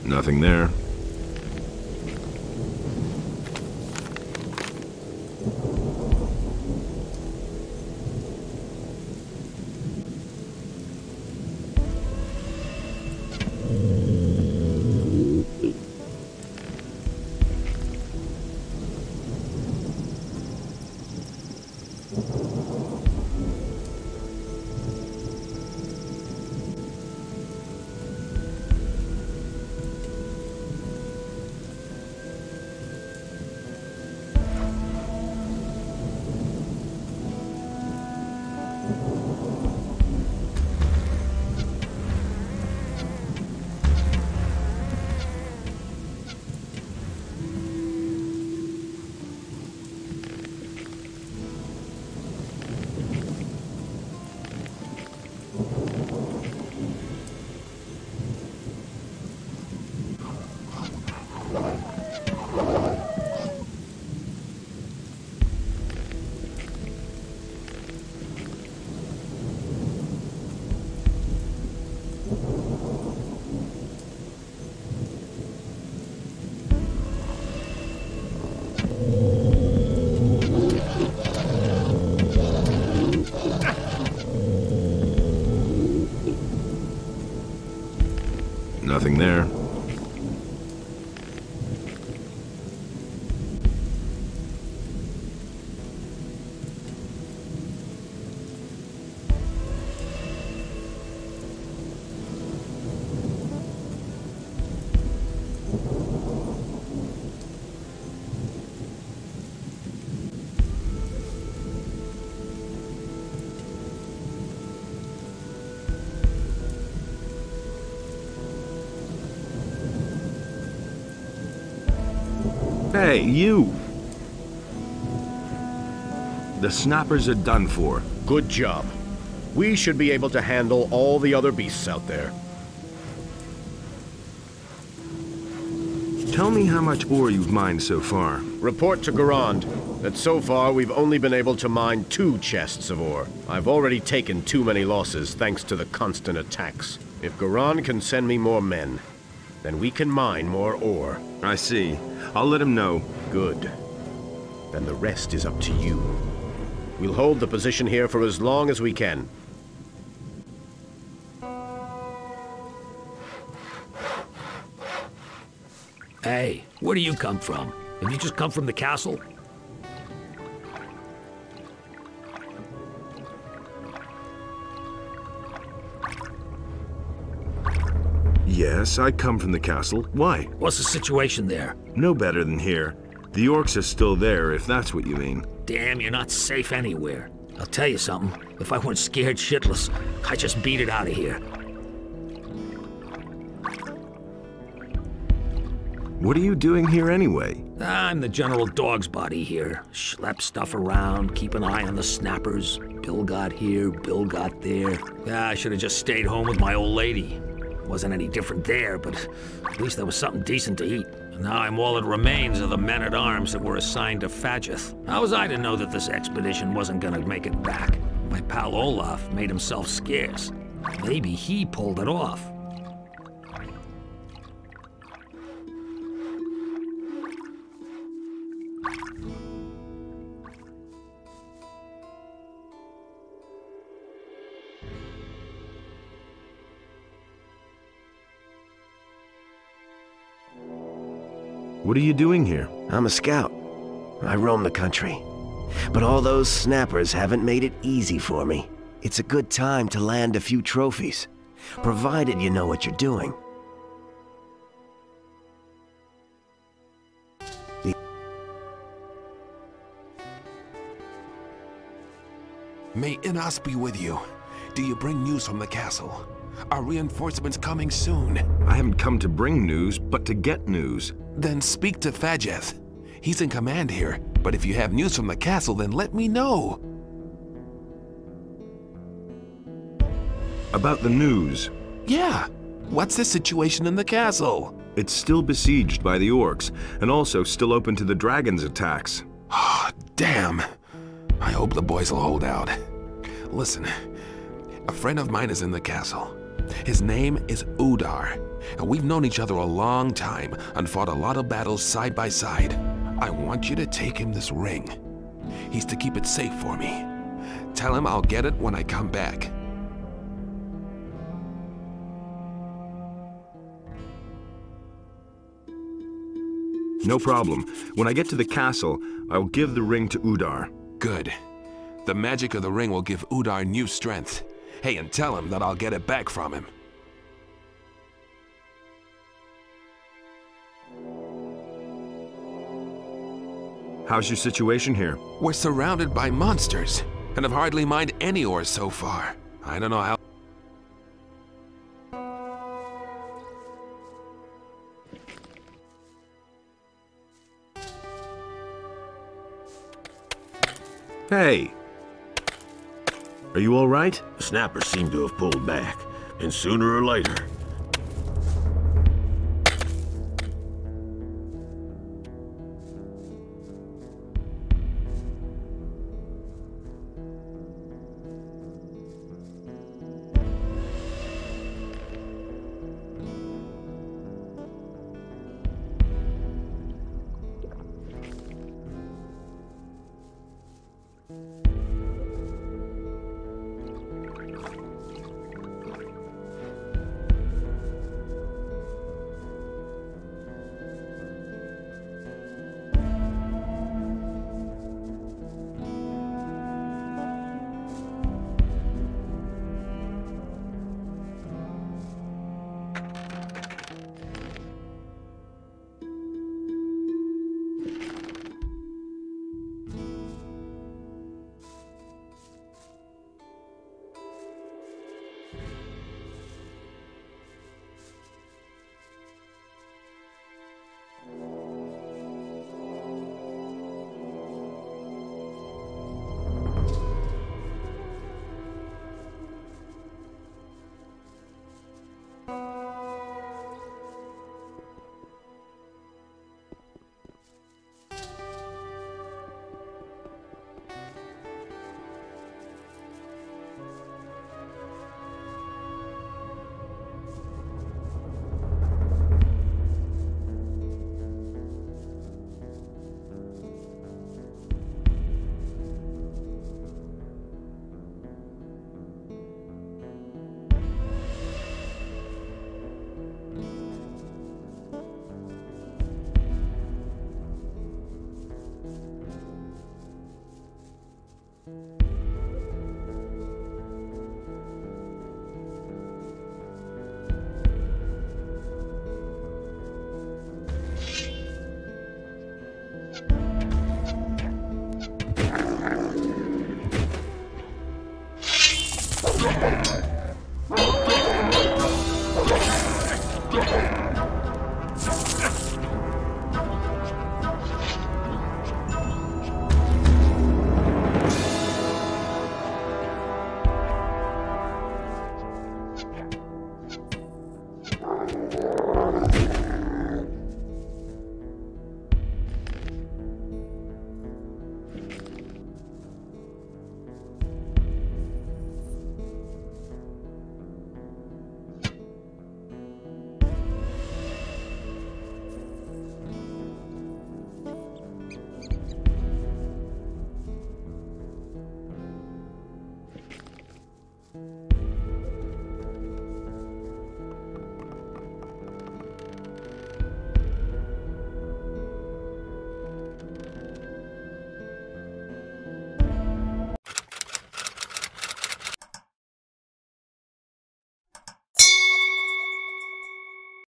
Nothing there. Nothing there. Hey, you! The snappers are done for. Good job. We should be able to handle all the other beasts out there. Tell me how much ore you've mined so far. Report to Garand that so far we've only been able to mine 2 chests of ore. I've already taken too many losses thanks to the constant attacks. If Garand can send me more men, then we can mine more ore. I see. I'll let him know. Good. Then the rest is up to you. We'll hold the position here for as long as we can. Hey, where do you come from? Have you just come from the castle? Yes, I come from the castle. Why? What's the situation there? No better than here. The orcs are still there, if that's what you mean. Damn, you're not safe anywhere. I'll tell you something. If I weren't scared shitless, I'd just beat it out of here. What are you doing here anyway? I'm the general dog's body here. Schlep stuff around, keep an eye on the snappers. Bill got here, Bill got there. I should have just stayed home with my old lady. Wasn't any different there, but at least there was something decent to eat. And now I'm all that remains of the men-at-arms that were assigned to Fadgeth. How was I to know that this expedition wasn't gonna make it back? My pal Olaf made himself scarce. Maybe he pulled it off. What are you doing here? I'm a scout. I roam the country. But all those snappers haven't made it easy for me. It's a good time to land a few trophies, provided you know what you're doing. May Immerse be with you. Do you bring news from the castle? Are reinforcements coming soon? I haven't come to bring news, but to get news. Then speak to Fadgeth. He's in command here, but if you have news from the castle, then let me know. About the news? Yeah. What's the situation in the castle? It's still besieged by the orcs, and also still open to the dragon's attacks. Oh, damn. I hope the boys will hold out. Listen, a friend of mine is in the castle. His name is Udar, and we've known each other a long time and fought a lot of battles side by side. I want you to take him this ring. He's to keep it safe for me. Tell him I'll get it when I come back. No problem. When I get to the castle, I'll give the ring to Udar. Good. The magic of the ring will give Udar new strength. Hey, and tell him that I'll get it back from him. How's your situation here? We're surrounded by monsters, and have hardly mined any ore so far. I don't know how... Hey! Are you all right? The snappers seem to have pulled back, and sooner or later,